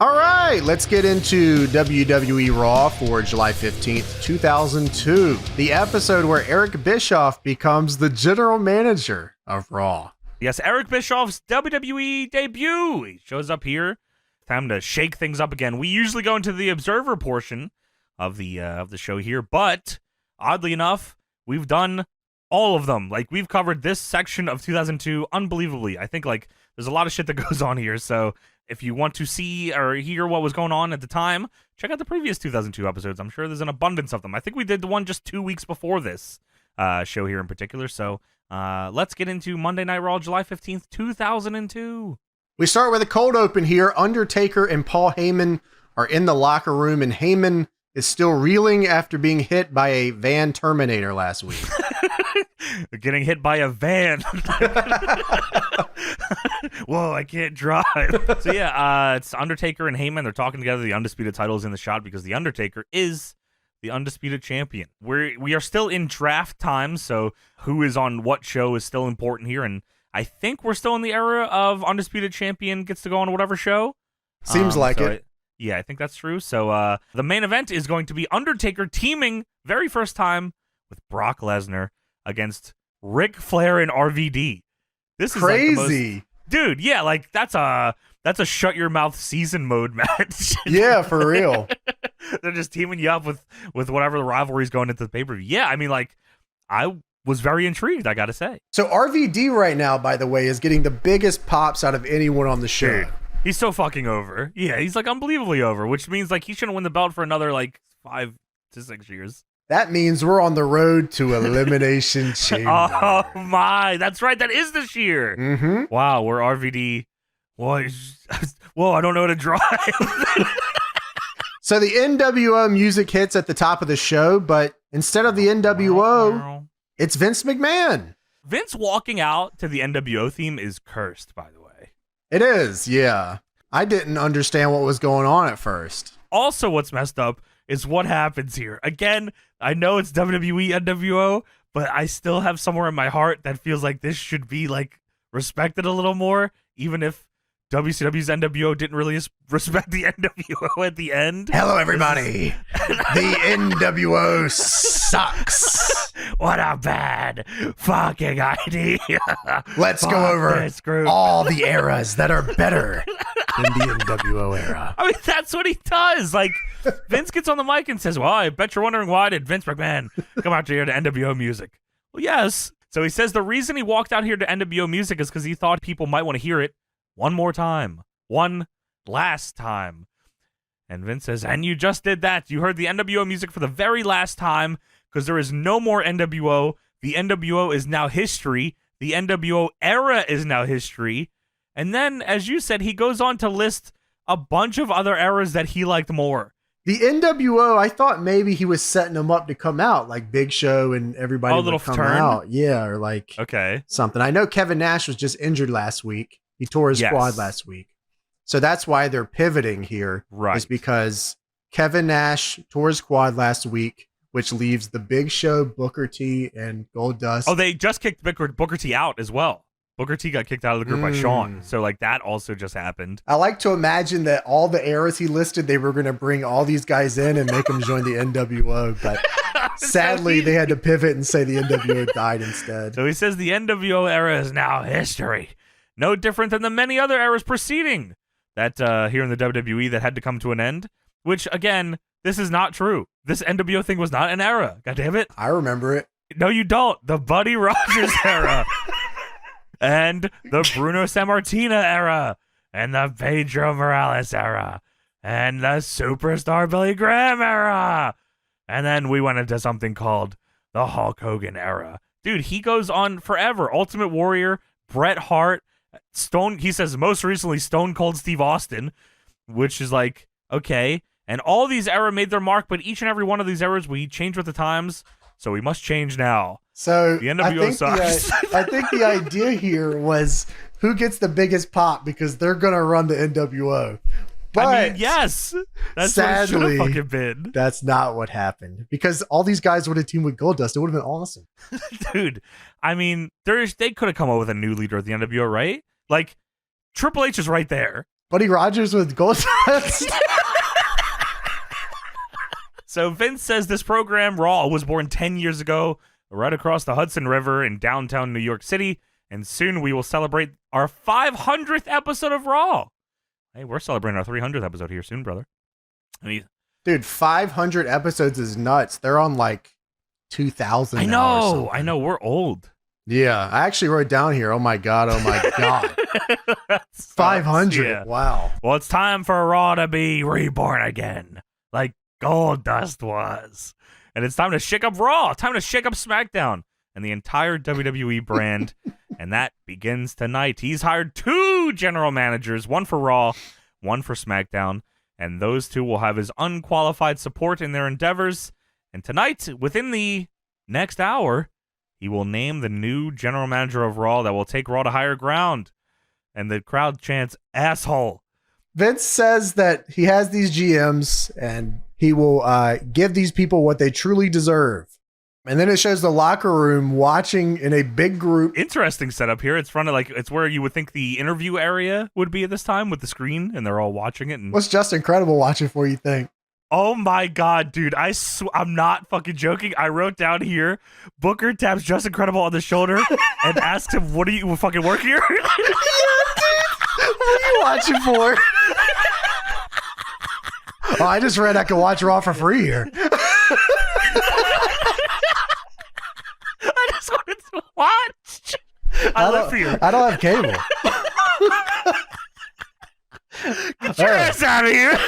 All right, let's get into WWE Raw for July 15th, 2002. The episode where Eric Bischoff becomes the general manager of Raw. Yes, Eric Bischoff's WWE debut. He shows up here. Time to shake things up again. We usually go into the Observer portion of the show here, but oddly enough, we've done all of them. Like, we've covered this section of 2002 unbelievably. I think, like, there's a lot of shit that goes on here, so if you want to see or hear what was going on at the time, check out the previous 2002 episodes. I'm sure there's an abundance of them. I think we did the one just 2 weeks before this show here in particular. So let's get into Monday Night Raw, July 15th, 2002. We start with a cold open here. Undertaker and Paul Heyman are in the locker room, and Heyman is still reeling after being hit by a van Terminator last week. Getting hit by a van. Whoa, I can't drive. So yeah, it's Undertaker and Heyman. They're talking together. The Undisputed title is in the shot because the Undertaker is the Undisputed champion. We are still in draft time, so who is on what show is still important here. And I think we're still in the era of Undisputed champion gets to go on whatever show. Seems like it. Yeah, I think that's true. So the main event is going to be Undertaker teaming very first time with Brock Lesnar against Ric Flair and RVD. This is crazy. Like dude, yeah, like that's a shut your mouth season mode match. Yeah, for real. They're just teaming you up with whatever the rivalry's going into the pay-per-view. Yeah, I mean, like, I was very intrigued, I gotta say. So RVD right now, by the way, is getting the biggest pops out of anyone on the show. Dude, he's so fucking over. Yeah, he's like unbelievably over, which means like he shouldn't win the belt for another like 5 to 6 years. That means we're on the road to Elimination Chamber. Oh my, that's right. That is this year. Mm-hmm. Wow, we're RVD. Whoa, I don't know how to drive. So the NWO music hits at the top of the show, but instead of the NWO, it's Vince McMahon. Vince walking out to the NWO theme is cursed, by the way. It is, yeah. I didn't understand what was going on at first. Also, what's messed up is what happens here. Again, I know it's WWE NWO, but I still have somewhere in my heart that feels like this should be like respected a little more, even if WCW's NWO didn't really respect the NWO at the end. Hello, everybody. The NWO sucks. What a bad fucking idea. Let's go over all the eras that are better than the NWO era. I mean, that's what he does. Like, Vince gets on the mic and says, well, I bet you're wondering why did Vince McMahon come out here to NWO music? Well, yes. So he says the reason he walked out here to NWO music is because he thought people might want to hear it one more time. One last time. And Vince says, and you just did that. You heard the NWO music for the very last time because there is no more NWO. The NWO is now history. The NWO era is now history. And then, as you said, he goes on to list a bunch of other eras that he liked more. The NWO, I thought maybe he was setting them up to come out, like Big Show and everybody would come out. Yeah, or like something. I know Kevin Nash was just injured last week. He tore his quad last week. So that's why they're pivoting here. Right. Is because Kevin Nash tore his quad last week, which leaves the Big Show, Booker T, and Goldust. Oh, they just kicked Booker T out as well. Booker T got kicked out of the group by Shawn. So, like, that also just happened. I like to imagine that all the eras he listed, they were going to bring all these guys in and make them join the NWO. But sadly, they had to pivot and say the NWO died instead. So he says the NWO era is now history. No different than the many other eras preceding that here in the WWE that had to come to an end. Which, again, this is not true. This NWO thing was not an era. God damn it. I remember it. No, you don't. The Buddy Rogers era. And the Bruno Sammartino era. And the Pedro Morales era. And the Superstar Billy Graham era. And then we went into something called the Hulk Hogan era. Dude, he goes on forever. Ultimate Warrior, Bret Hart, he says most recently Stone Cold Steve Austin, which is like, okay. And all these eras made their mark, but each and every one of these eras, we change with the times, so we must change now. So the NWO sucks. I think the idea here was who gets the biggest pop because they're going to run the NWO. But I mean, yes, that's sadly, what it should have fucking been. That's not what happened because all these guys would have teamed with Goldust. It would have been awesome. Dude, I mean, they could have come up with a new leader of the NWO, right? Like, Triple H is right there. Buddy Rogers with gold dust. So Vince says this program, Raw, was born 10 years ago, right across the Hudson River in downtown New York City, and soon we will celebrate our 500th episode of Raw. Hey, we're celebrating our 300th episode here soon, brother. I mean, dude, 500 episodes is nuts. They're on like 2,000. I know. We're old. Yeah, I actually wrote down here. Oh my god. 500. Yeah. Wow. Well, it's time for Raw to be reborn again, like Gold Dust was. And it's time to shake up Raw. Time to shake up SmackDown and the entire WWE brand. And that begins tonight. He's hired 2 general managers, one for Raw, one for SmackDown. And those 2 will have his unqualified support in their endeavors. And tonight, within the next hour, he will name the new general manager of Raw that will take Raw to higher ground. And the crowd chants, asshole. Vince says that he has these GMs and he will give these people what they truly deserve. And then it shows the locker room watching in a big group. Interesting setup here. It's front of it's where you would think the interview area would be at this time with the screen, and they're all watching it. And what's Just Incredible watching for, you think? Oh my god, dude! I'm not fucking joking. I wrote down here: Booker taps Just Incredible on the shoulder and asks him, "What do you fucking work here?" Yeah, dude. What are you watching for? Oh, I just read I could watch Raw for free here. I just wanted to watch. I live here. I don't have cable. Get your ass out of here.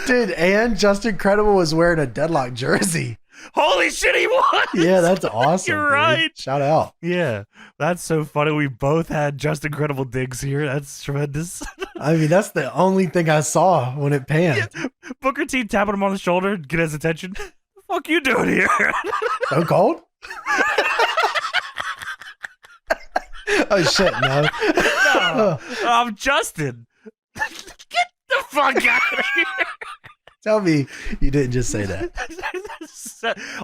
Dude, and Just Incredible was wearing a Deadlock jersey. Holy shit, he was. Yeah, that's awesome. You're right. Shout out. Yeah, that's so funny. We both had Just Incredible digs here. That's tremendous. I mean, that's the only thing I saw when it panned. Yeah. Booker T tapping him on the shoulder, get his attention. What the fuck you doing here? So cold? Oh, shit, no. No, I'm Justin. Get the fuck out of here. Tell me you didn't just say that.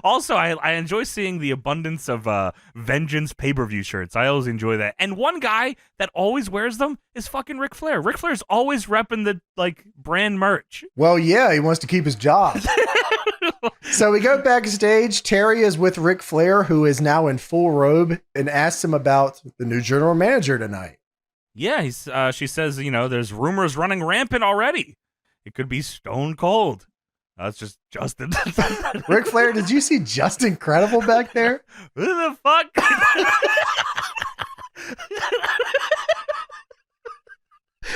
Also, I enjoy seeing the abundance of Vengeance pay-per-view shirts. I always enjoy that. And one guy that always wears them is fucking Ric Flair. Ric Flair's always repping the brand merch. Well, yeah, he wants to keep his job. So we go backstage. Terry is with Ric Flair, who is now in full robe, and asks him about the new general manager tonight. Yeah, she says, there's rumors running rampant already. It could be Stone Cold. That's just Justin. Ric Flair, did you see Just Incredible back there? Who the fuck?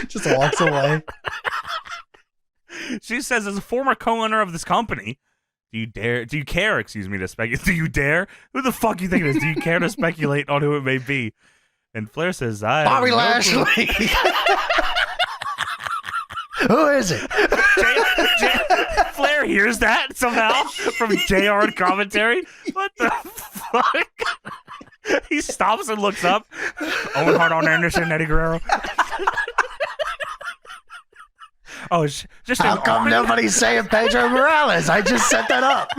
Just walks away. She says, as a former co-owner of this company, do you care to speculate? Do you dare? Who the fuck you think it is? Do you care to speculate on who it may be? And Flair says, Bobby Lashley. Who is it? Flair hears that somehow from JR in commentary. What the fuck? He stops and looks up. Owen Hart, Arn Anderson, Eddie Guerrero. Oh, just how come nobody's saying Pedro Morales? I just set that up.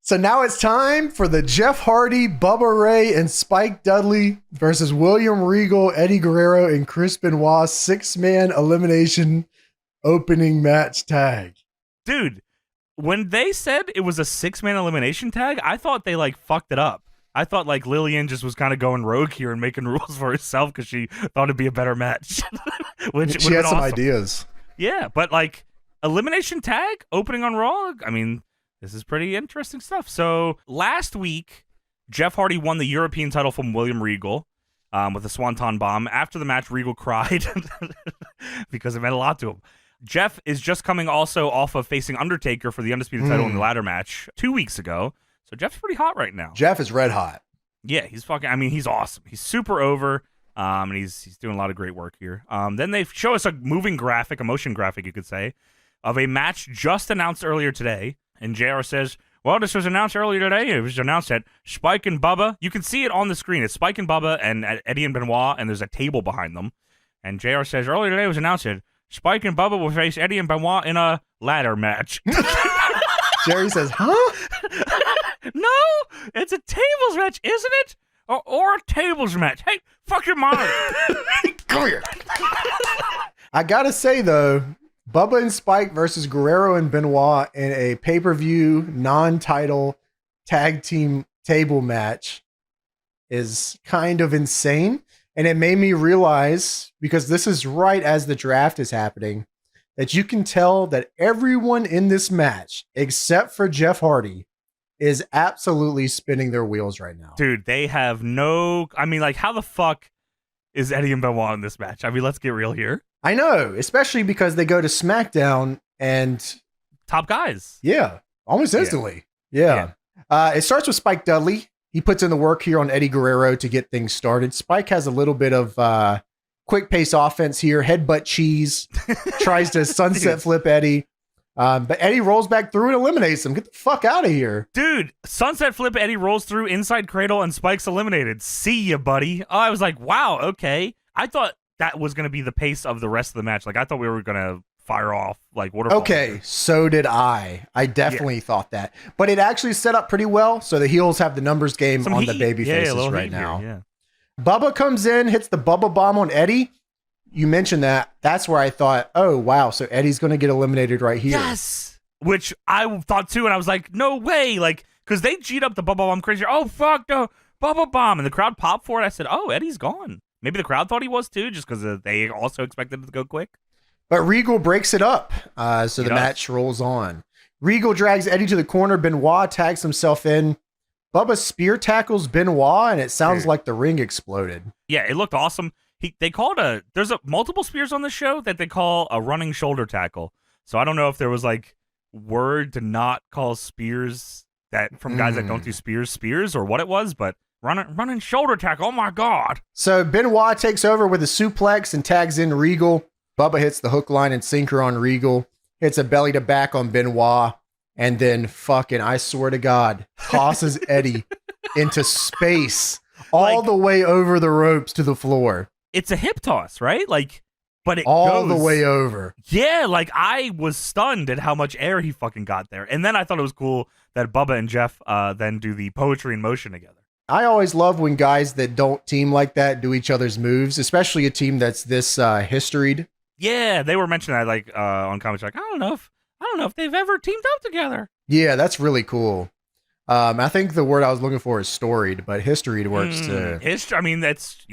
So now it's time for the Jeff Hardy, Bubba Ray, and Spike Dudley versus William Regal, Eddie Guerrero, and Chris Benoit 6-man elimination opening match tag. Dude, when they said it was a 6-man elimination tag, I thought they fucked it up. I thought Lillian just was kind of going rogue here and making rules for herself because she thought it'd be a better match. Which she had some awesome ideas. Yeah, but elimination tag opening on Raw, I mean, this is pretty interesting stuff. So last week, Jeff Hardy won the European title from William Regal with a Swanton Bomb. After the match, Regal cried because it meant a lot to him. Jeff is just coming also off of facing Undertaker for the Undisputed title in the ladder match 2 weeks ago. So Jeff's pretty hot right now. Jeff is red hot. Yeah, he's he's awesome. He's super over, and he's doing a lot of great work here. Then they show us a motion graphic, you could say, of a match just announced earlier today. And JR says, well, this was announced earlier today. It was announced that Spike and Bubba, you can see it on the screen. It's Spike and Bubba and Eddie and Benoit, and there's a table behind them. And JR says, earlier today it was announced that Spike and Bubba will face Eddie and Benoit in a ladder match. Jerry says, huh? No, it's a tables match, isn't it? Or a tables match. Hey, fuck your mom. Come here. I gotta say though, Bubba and Spike versus Guerrero and Benoit in a pay-per-view non-title tag team table match is kind of insane. And it made me realize, because this is right as the draft is happening, that you can tell that everyone in this match, except for Jeff Hardy, is absolutely spinning their wheels right now. Dude, they have no... I mean, like, how the fuck is Eddie and Benoit in this match? I mean, let's get real here. I know, especially because they go to SmackDown and... Top guys. Yeah, almost instantly. Yeah. It starts with Spike Dudley. He puts in the work here on Eddie Guerrero to get things started. Spike has a little bit of quick pace offense here. Headbutt cheese. Tries to sunset flip Eddie. But Eddie rolls back through and eliminates him. Get the fuck out of here. Dude, sunset flip Eddie rolls through inside cradle and Spike's eliminated. See ya, buddy. Oh, I was like, wow, okay. I thought that was going to be the pace of the rest of the match. Like, I thought we were going to fire off like waterfall. Okay, so did I. I definitely thought that. But it actually set up pretty well, so the heels have the numbers game on the baby faces right now. Here, Bubba comes in, hits the Bubba bomb on Eddie. You mentioned that. That's where I thought, oh, wow, so Eddie's going to get eliminated right here. Yes! Which I thought too, and I was like, no way! Like, because they G'd up the Bubba bomb crazy. Oh, fuck, no, Bubba bomb. And the crowd popped for it. I said, oh, Eddie's gone. Maybe the crowd thought he was too, just because they also expected it to go quick. But Regal breaks it up, so the match rolls on. Regal drags Eddie to the corner. Benoit tags himself in. Bubba spear tackles Benoit, and it sounds like the ring exploded. Yeah, it looked awesome. They called there's multiple spears on the show that they call a running shoulder tackle. So I don't know if there was like word to not call spears that from guys that don't do spears or what it was, but running shoulder tackle. Oh my God. So Benoit takes over with a suplex and tags in Regal. Bubba hits the hook, line, and sinker on Regal. Hits a belly to back on Benoit. And then fucking, I swear to God, tosses Eddie into space all the way over the ropes to the floor. It's a hip toss, right? Like, but it all goes the way over. Yeah, like I was stunned at how much air he fucking got there. And then I thought it was cool that Bubba and Jeff then do the poetry in motion together. I always love when guys that don't team like that do each other's moves, especially a team that's this historied. Yeah, they were mentioning that like on comments, like I don't know if they've ever teamed up together. Yeah, that's really cool. I think the word I was looking for is storied, but historied works too. I mean, that's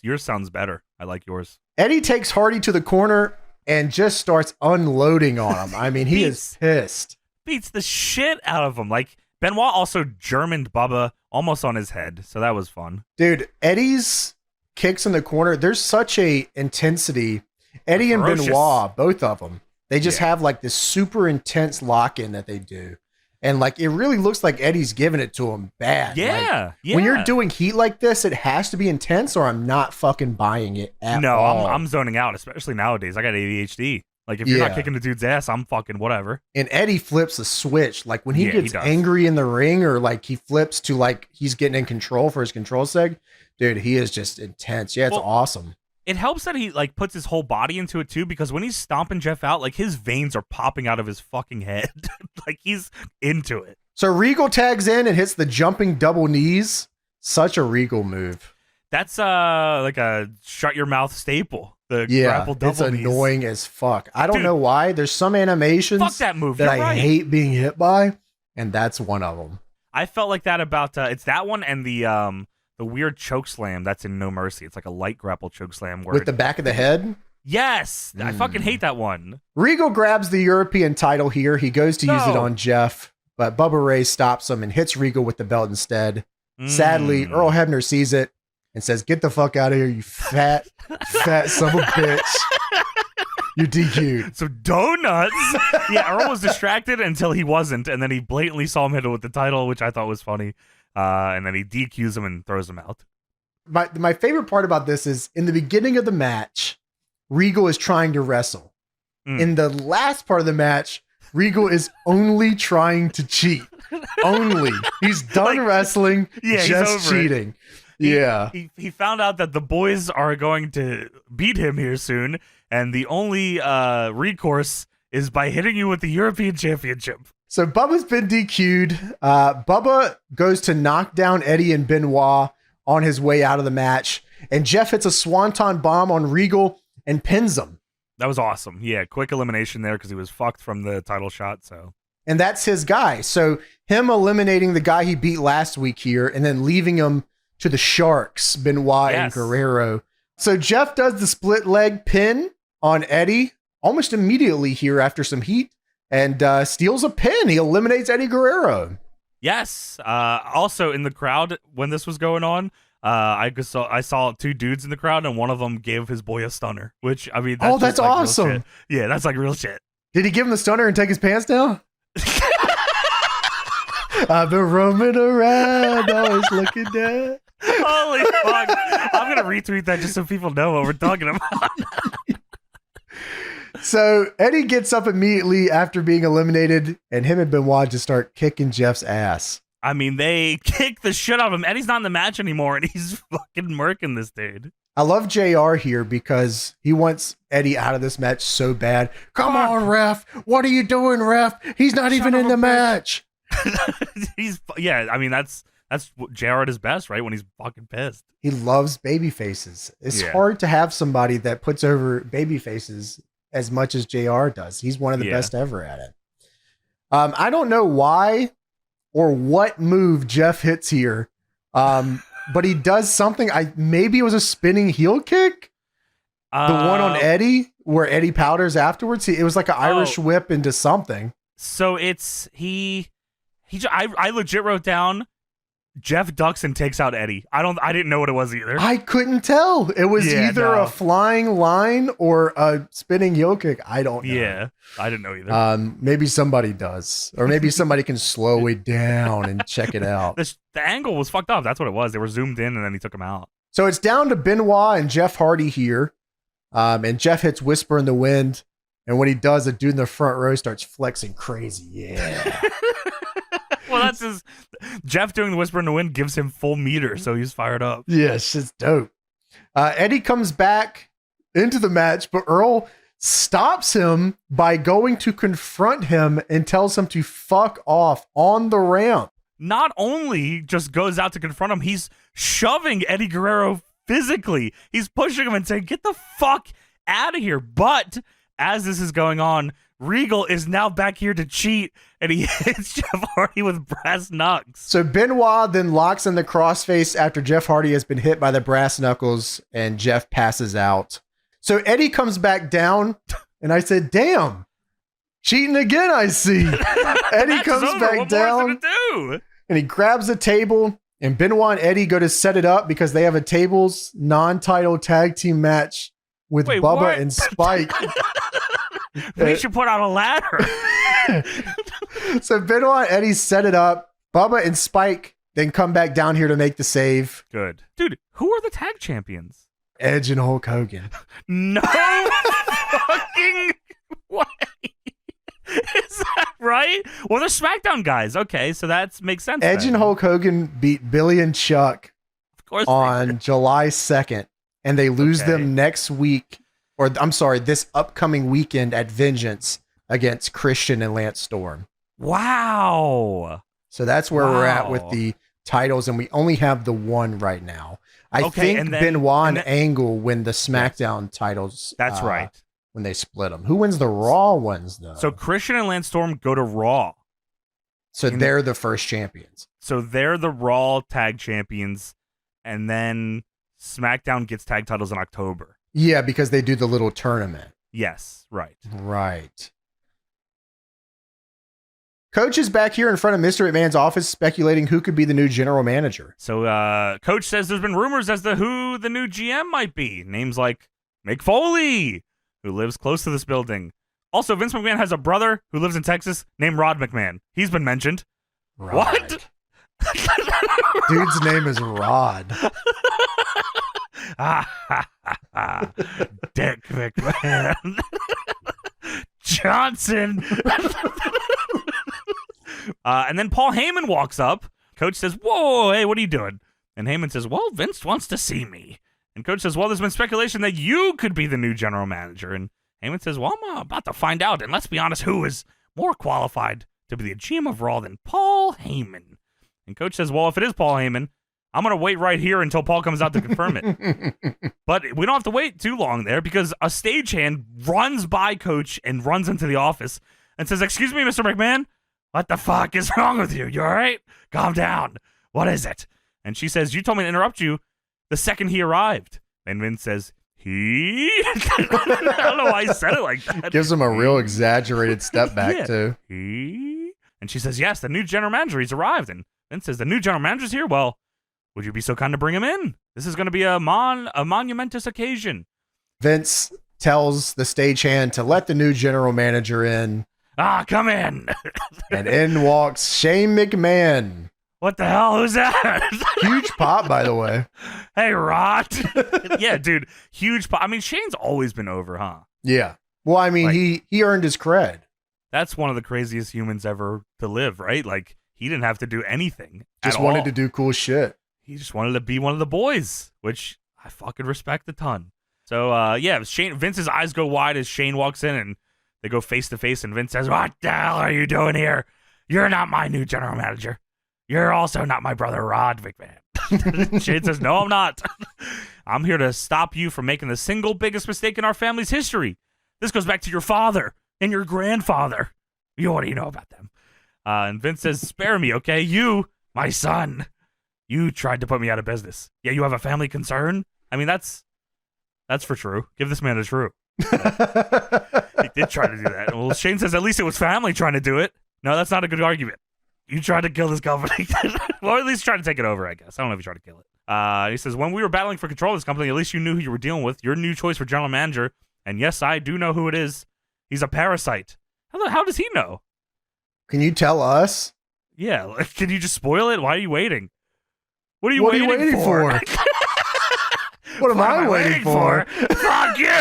yours sounds better. I like yours. Eddie takes Hardy to the corner and just starts unloading on him. I mean, he is pissed. Beats the shit out of him. Like Benoit also Germaned Bubba almost on his head, so that was fun. Dude, Eddie's kicks in the corner, there's such a intensity. Eddie and Benoit, both of them, they just have like this super intense lock-in that they do. And like, it really looks like Eddie's giving it to him bad. Yeah, like, when you're doing heat like this, it has to be intense or I'm not fucking buying it at all. No, I'm zoning out, especially nowadays. I got ADHD. Like, if you're not kicking the dude's ass, I'm fucking whatever. And Eddie flips a switch. Like, when he gets angry in the ring or like he flips to like he's getting in control for his control seg, dude, he is just intense. Yeah, it's awesome. It helps that he like puts his whole body into it too, because when he's stomping Jeff out, like his veins are popping out of his fucking head. Like he's into it. So Regal tags in and hits the jumping double knees. Such a Regal move. That's like a shut your mouth staple. The grapple double it's annoying as fuck. I don't know why. There's some animations that move. that I hate being hit by, and that's one of them. I felt like that about it's that one and the weird choke slam that's in No Mercy. It's like a light grapple choke slam with the back of the head. Yes, I fucking hate that one. Regal grabs the European title here. He goes to use it on Jeff, but Bubba Ray stops him and hits Regal with the belt instead. Sadly, Earl Hebner sees it and says, "Get the fuck out of here, you fat son of a bitch. You're DQ'd." So donuts. Yeah, Earl was distracted until he wasn't, and then he blatantly saw him hit it with the title, which I thought was funny. And then he DQs him and throws him out. My favorite part about this is in the beginning of the match, Regal is trying to wrestle. In the last part of the match, Regal is only trying to cheat. Only. He's done wrestling, just cheating. He found out that the boys are going to beat him here soon, and the only recourse is by hitting you with the European Championship. So Bubba's been DQ'd. Bubba goes to knock down Eddie and Benoit on his way out of the match. and Jeff hits a swanton bomb on Regal and pins him. That was awesome. Yeah, quick elimination there because he was fucked from the title shot. So, and that's his guy. So him eliminating the guy he beat last week here and then leaving him to the Sharks, Benoit and Guerrero. So Jeff does the split leg pin on Eddie almost immediately here after some heat and steals a pin. He eliminates Eddie Guerrero. Yes. Also in the crowd when this was going on, I saw two dudes in the crowd and one of them gave his boy a stunner, which I mean, that's like awesome. Yeah, that's like real shit. Did he give him the stunner and take his pants down? I've been roaming around, always looking down. Holy fuck. I'm going to retweet that just so people know what we're talking about. So Eddie gets up immediately after being eliminated, and him and Benoit just start kicking Jeff's ass. I mean, they kick the shit out of him. Eddie's not in the match anymore, and he's fucking murking this dude. I love JR here because he wants Eddie out of this match so bad. Come on, ref. What are you doing, ref? He's not even in the match. I mean, that's JR at his best, right? When he's fucking pissed. He loves baby faces. It's hard to have somebody that puts over baby faces as much as JR does. He's one of the best ever at it. I don't know why or what move Jeff hits here. But he does something. Maybe it was a spinning heel kick. The one on Eddie where Eddie powders afterwards. It was like an Irish whip into something. So it's I legit wrote down Jeff ducks and takes out Eddie. I didn't know what it was either. I couldn't tell. It was either a flying line or a spinning heel kick. I don't know. Yeah, I didn't know either. Maybe somebody does. Or maybe somebody can slow it down and check it out. The angle was fucked up. That's what it was. They were zoomed in and then he took him out. So it's down to Benoit and Jeff Hardy here. And Jeff hits Whisper in the Wind. And when he does, a dude in the front row starts flexing crazy. Yeah. Well, that's Jeff doing the Whisper in the Wind gives him full meter, so he's fired up. Yes, it's dope. Eddie comes back into the match, but Earl stops him by going to confront him and tells him to fuck off on the ramp. Not only just goes out to confront him, he's shoving Eddie Guerrero physically. He's pushing him and saying, get the fuck out of here. But as this is going on, Regal is now back here to cheat, and he hits Jeff Hardy with brass knucks. So Benoit then locks in the crossface after Jeff Hardy has been hit by the brass knuckles, and Jeff passes out. So Eddie comes back down, and I said, damn, cheating again, I see. Eddie comes back down, and he grabs a table, and Benoit and Eddie go to set it up because they have a tables non-title tag team match with Bubba and Spike. We should put out a ladder. So Benoit and Eddie set it up. Bubba and Spike then come back down here to make the save. Good. Dude, who are the tag champions? Edge and Hulk Hogan. No fucking way. Is that right? Well, they're SmackDown guys. Okay, so that makes sense. Edge and Hulk Hogan beat Billy and Chuck on July 2nd, and they lose them next week. Or I'm sorry, this upcoming weekend at Vengeance against Christian and Lance Storm. Wow. So that's where we're at with the titles, and we only have the one right now. I think Benoit and Angle win the SmackDown titles. That's right. When they split them. Who wins the Raw ones, though? So Christian and Lance Storm go to Raw. So they're the first champions. So they're the Raw tag champions, and then SmackDown gets tag titles in October. Yeah, because they do the little tournament. Yes, right. Right. Coach is back here in front of Mr. McMahon's office speculating who could be the new general manager. So Coach says there's been rumors as to who the new GM might be. Names like Mick Foley, who lives close to this building. Also, Vince McMahon has a brother who lives in Texas named Rod McMahon. He's been mentioned. Rod. What? Dude's name is Rod. Dick McMahon. Johnson. And then Paul Heyman walks up. Coach says, whoa, hey, what are you doing? And Heyman says, well, Vince wants to see me. And Coach says, well, there's been speculation that you could be the new general manager. And Heyman says, well, I'm about to find out. And let's be honest, who is more qualified to be the GM of Raw than Paul Heyman? And Coach says, well, if it is Paul Heyman, I'm going to wait right here until Paul comes out to confirm it. But we don't have to wait too long there because a stagehand runs by Coach and runs into the office and says, "Excuse me, Mr. McMahon, what the fuck is wrong with you? You all right? Calm down. What is it?" And she says, "You told me to interrupt you the second he arrived." And Vince says, "He?" I don't know why he said it like that. Gives him a real exaggerated step back, too. He? And she says, "Yes, the new general manager, he's arrived." And Vince says, "The new general manager's here? Well, would you be so kind to bring him in? This is going to be a monumentous occasion." Vince tells the stagehand to let the new general manager in. Come in. And in walks Shane McMahon. What the hell? Who's that? Huge pop, by the way. Hey, Rod. Yeah, dude. Huge pop. I mean, Shane's always been over, huh? Yeah. Well, I mean, like, he earned his cred. That's one of the craziest humans ever to live, right? Like, he didn't have to do anything. Just wanted to do cool shit. He just wanted to be one of the boys, which I fucking respect a ton. So, yeah, Vince's eyes go wide as Shane walks in, and they go face to face, and Vince says, "What the hell are you doing here? You're not my new general manager. You're also not my brother, Rod McMahon." Shane says, "No, I'm not. I'm here to stop you from making the single biggest mistake in our family's history. This goes back to your father and your grandfather. What do you know about them?" And Vince says, "Spare me, okay? You, my son, you tried to put me out of business. Yeah, you have a family concern? I mean, that's for true. Give this man a true." He did try to do that. Well, Shane says, "At least it was family trying to do it." No, that's not a good argument. You tried to kill this company. Well, at least try to take it over, I guess. I don't know if you tried to kill it. He says, "When we were battling for control of this company, at least you knew who you were dealing with. Your new choice for general manager. And yes, I do know who it is. He's a parasite." How does he know? Can you tell us? Yeah. Like, can you just spoil it? Why are you waiting? What are you waiting for? What am I waiting for? Fuck you!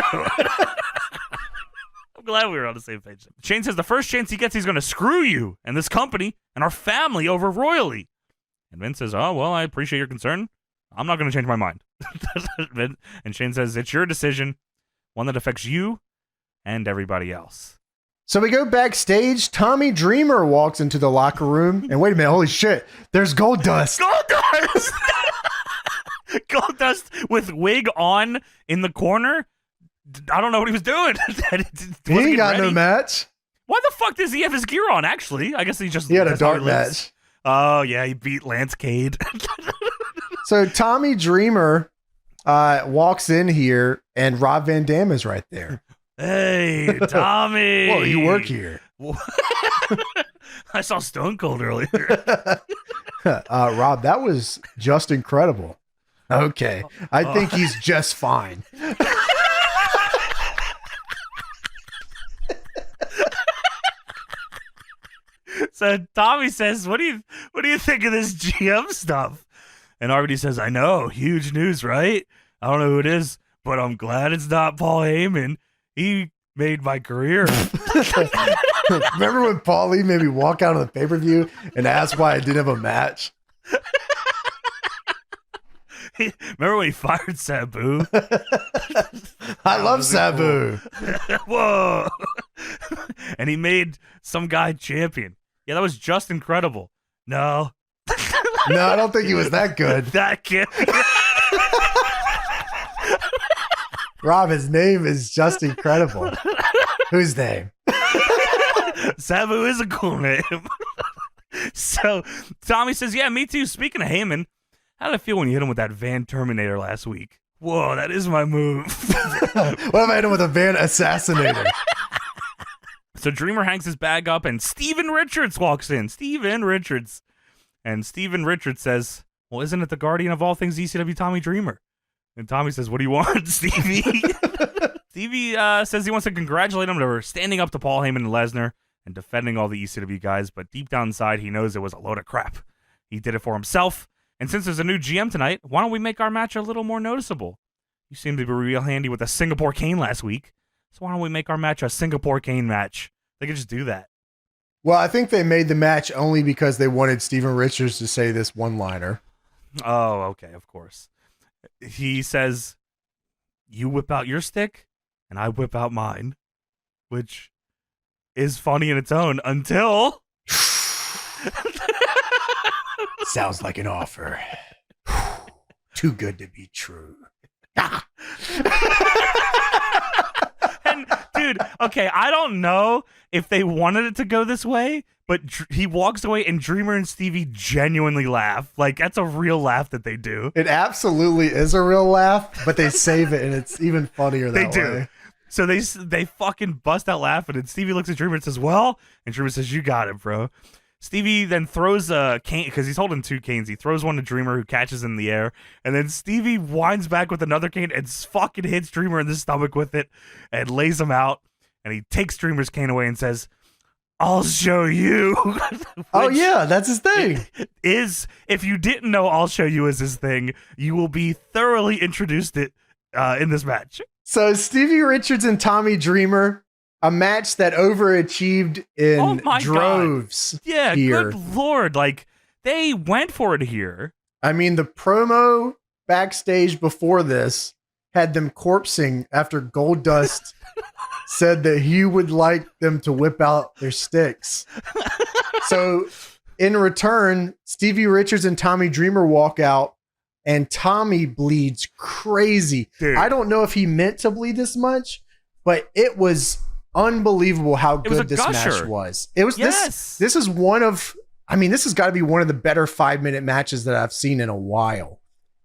I'm glad we were on the same page. Shane says the first chance he gets, he's going to screw you and this company and our family over royally. And Vince says, "Oh, well, I appreciate your concern. I'm not going to change my mind." And Shane says, "It's your decision, one that affects you and everybody else." So we go backstage. Tommy Dreamer walks into the locker room. And wait a minute, holy shit, there's Goldust. Goldust! Goldust with wig on in the corner. I don't know what he was doing. He ain't got no match. Why the fuck does he have his gear on, actually? I guess he had a dark match. Oh, yeah, he beat Lance Cade. So Tommy Dreamer walks in here, and Rob Van Dam is right there. Hey, Tommy. Whoa, you work here. I saw Stone Cold earlier. Rob, that was just incredible. Okay. I think he's just fine. So Tommy says, what do you think of this GM stuff? And RVD says, "I know, huge news, right? I don't know who it is, but I'm glad it's not Paul Heyman. He made my career." Remember when Paulie made me walk out of the pay-per-view and ask why I didn't have a match? Remember when he fired Sabu? I love Sabu. Cool. Whoa. And he made some guy champion. Yeah, that was just incredible. No. No, I don't think he was that good. That kid. Rob, his name is just incredible. Whose name? Sabu is a cool name. So Tommy says, "Yeah, me too. Speaking of Heyman, how did it feel when you hit him with that Van Terminator last week?" Whoa, that is my move. What if I hit him with a Van Assassinator? So Dreamer hangs his bag up, and Steven Richards walks in. Steven Richards. And Steven Richards says, "Well, isn't it the guardian of all things ECW, Tommy Dreamer?" And Tommy says, "What do you want, Stevie?" Stevie says he wants to congratulate him for standing up to Paul Heyman and Lesnar and defending all the ECW guys, but deep down inside, he knows it was a load of crap. He did it for himself, and since there's a new GM tonight, why don't we make our match a little more noticeable? You seemed to be real handy with a Singapore Cane last week, so why don't we make our match a Singapore Cane match? They could just do that. Well, I think they made the match only because they wanted Steven Richards to say this one-liner. Oh, okay, of course. He says, "You whip out your stick, and I whip out mine," which is funny in its own until... Sounds like an offer. Too good to be true. And dude, okay, I don't know if they wanted it to go this way, but he walks away and Dreamer and Stevie genuinely laugh. Like, that's a real laugh that they do. It absolutely is a real laugh, but they save it and it's even funnier that way. They do. So they fucking bust out laughing, and Stevie looks at Dreamer and says, well, and Dreamer says, you got it, bro. Stevie then throws a cane, because he's holding 2 canes. He throws one to Dreamer, who catches in the air, and then Stevie winds back with another cane and fucking hits Dreamer in the stomach with it and lays him out, and he takes Dreamer's cane away and says, I'll show you. Oh, yeah, that's his thing. If you didn't know I'll show you is his thing, you will be thoroughly introduced it in this match. So Stevie Richards and Tommy Dreamer, a match that overachieved in droves. God. Yeah, here. Good Lord. Like, they went for it here. I mean, the promo backstage before this had them corpsing after Goldust said that he would like them to whip out their sticks. So in return, Stevie Richards and Tommy Dreamer walk out. And Tommy bleeds crazy. Dude. I don't know if he meant to bleed this much, but it was unbelievable how good this match was. It was this is one of, I mean, this has got to be one of the better 5-minute matches that I've seen in a while.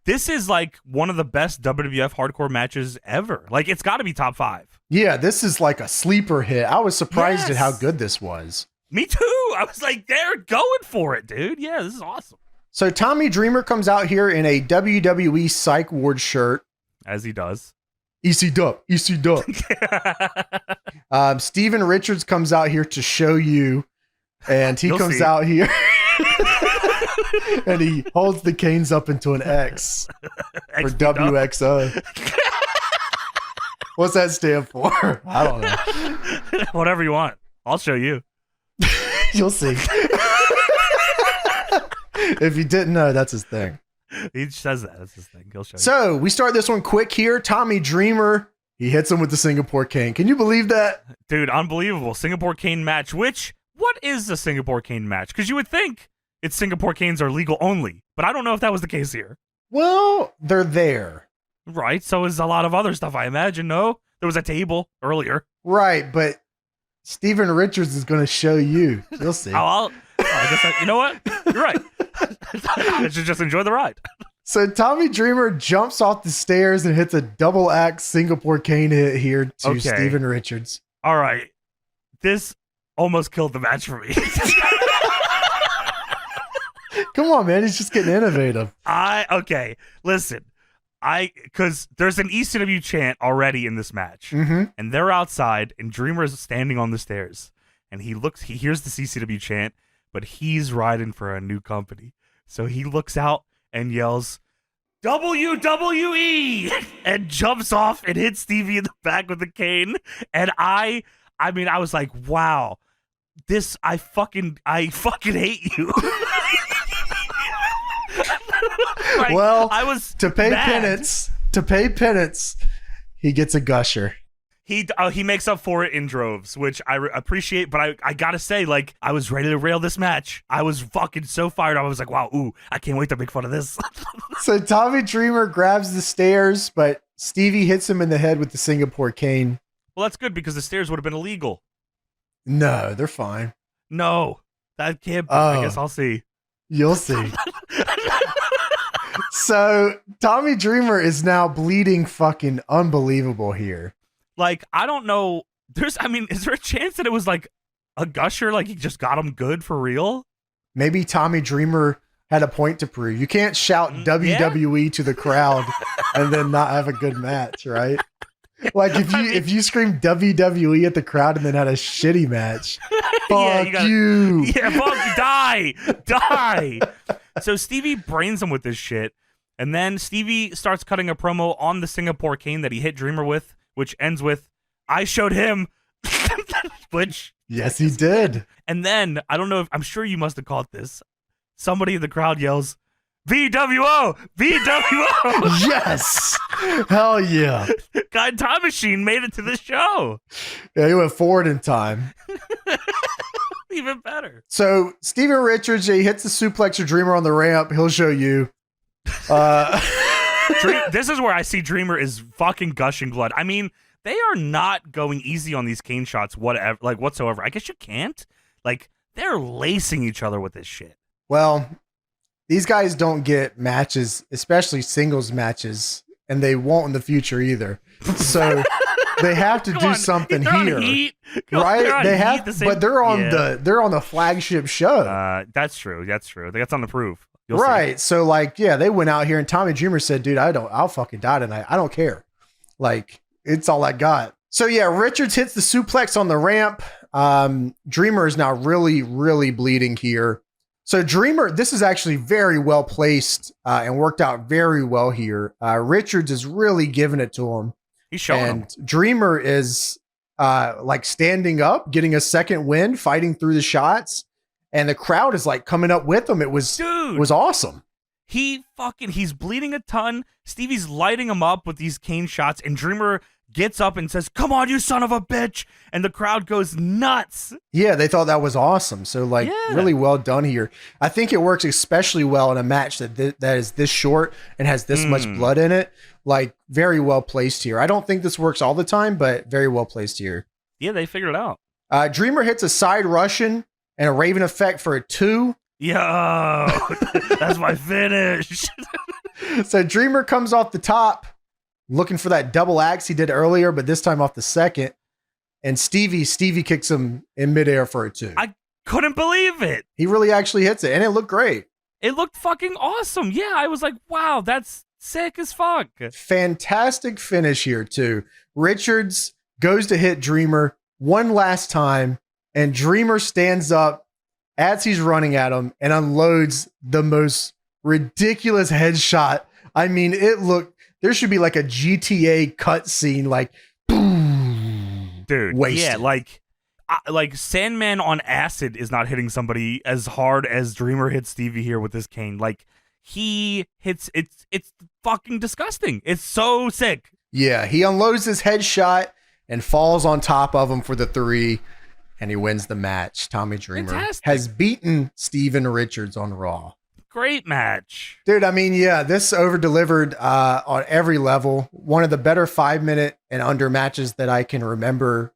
This is like one of the best WWF hardcore matches ever. Like, it's got to be top 5. Yeah, this is like a sleeper hit. I was surprised at how good this was. Me too. I was like, they're going for it, dude. Yeah, this is awesome. So Tommy Dreamer comes out here in a WWE Psych Ward shirt. As he does. EC Duck. Steven Richards comes out here to show you. And he comes out here. And he holds the canes up into an X. For WXO. What's that stand for? I don't know. Whatever you want. I'll show you. You'll see. If you didn't know, that's his thing. He says that. That's his thing. He'll show you. So we start this one quick here. Tommy Dreamer, he hits him with the Singapore cane. Can you believe that? Dude, unbelievable. Singapore cane match, what is a Singapore cane match? Because you would think it's Singapore canes are legal only, but I don't know if that was the case here. Well, they're there. Right. So is a lot of other stuff, I imagine. No? There was a table earlier. Right, but Steven Richards is going to show you. You'll see. I guess you know what? You're right. I should just enjoy the ride. So Tommy Dreamer jumps off the stairs and hits a double axe Singapore cane hit here to Steven Richards. All right. This almost killed the match for me. Come on, man. He's just getting innovative. Listen. Because there's an ECW chant already in this match. Mm-hmm. And they're outside and Dreamer is standing on the stairs. And he hears the ECW chant, but he's riding for a new company. So he looks out and yells, WWE! And jumps off and hits Stevie in the back with a cane. And I was like, wow, I fucking hate you. Like, well, I was to pay penance, he gets a gusher. He makes up for it in droves, which I appreciate, but I gotta say, like, I was ready to rail this match. I was fucking so fired up. I was like, wow, I can't wait to make fun of this. So Tommy Dreamer grabs the stairs, but Stevie hits him in the head with the Singapore cane. Well, that's good because the stairs would have been illegal. No, they're fine. No, that can't be. I guess I'll see. You'll see. So Tommy Dreamer is now bleeding fucking unbelievable here. Like, I don't know. Is there a chance that it was like a gusher? Like, he just got him good for real? Maybe Tommy Dreamer had a point to prove. You can't shout WWE to the crowd and then not have a good match, right? Like, if you scream WWE at the crowd and then had a shitty match, fuck you. Yeah, fuck, die. So Stevie brains him with this shit. And then Stevie starts cutting a promo on the Singapore cane that he hit Dreamer with, which ends with, I showed him, which... Yes, he did. And then, I don't know I'm sure you must have caught this. Somebody in the crowd yells, VWO! VWO! Yes! Hell yeah. God, Time Machine made it to the show. Yeah, he went forward in time. Even better. So, Steven Richards, he hits the suplexer Dreamer on the ramp. He'll show you. This is where I see Dreamer is fucking gushing blood. I mean, they are not going easy on these cane shots whatsoever. I guess you can't. Like, they're lacing each other with this shit. Well, these guys don't get matches, especially singles matches, and they won't in the future either. So they have to do something here, right? They have, but they're on the flagship show. That's true. They got something to prove. Right. So like, yeah, they went out here and Tommy Dreamer said, dude, I'll fucking die tonight. I don't care. Like, it's all I got. So yeah, Richards hits the suplex on the ramp. Dreamer is now really, really bleeding here. So Dreamer, this is actually very well placed and worked out very well here. Richards is really giving it to him. He's showing him. Dreamer is like standing up, getting a second win, fighting through the shots. And the crowd is like coming up with him. It was awesome. He's bleeding a ton. Stevie's lighting him up with these cane shots, and Dreamer gets up and says, "Come on, you son of a bitch!" And the crowd goes nuts. Yeah, they thought that was awesome. So like, really well done here. I think it works especially well in a match that is this short and has this much blood in it. Like, very well placed here. I don't think this works all the time, but very well placed here. Yeah, they figured it out. Dreamer hits a side Russian and a Raven effect for a 2. Yo, that's my finish. So Dreamer comes off the top, looking for that double axe he did earlier, but this time off the second. And Stevie kicks him in midair for a 2. I couldn't believe it. He really actually hits it, and it looked great. It looked fucking awesome. Yeah, I was like, wow, that's sick as fuck. Fantastic finish here, too. Richards goes to hit Dreamer one last time, and Dreamer stands up as he's running at him and unloads the most ridiculous headshot. I mean, there should be like a GTA cutscene, like, boom. Dude, wasted. Yeah, like Sandman on acid is not hitting somebody as hard as Dreamer hits Stevie here with this cane. Like, he hits, it's fucking disgusting. It's so sick. Yeah, he unloads his headshot and falls on top of him for the 3. And he wins the match. Tommy Dreamer has beaten Steven Richards on Raw. Great match. Dude, I mean, yeah, this over-delivered on every level. One of the better 5-minute and under matches that I can remember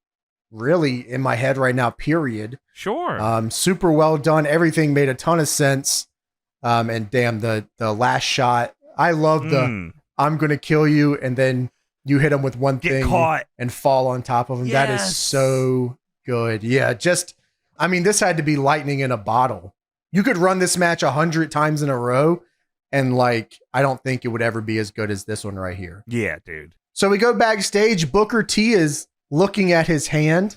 really in my head right now, period. Sure. Super well done. Everything made a ton of sense. And damn, the last shot. I love I'm going to kill you. And then you hit him with one thing and fall on top of him. Yes. That is so good. Yeah, this had to be lightning in a bottle. You could run this match 100 times in a row, and like, I don't think it would ever be as good as this one right here. Yeah, dude. So we go backstage. Booker T is looking at his hand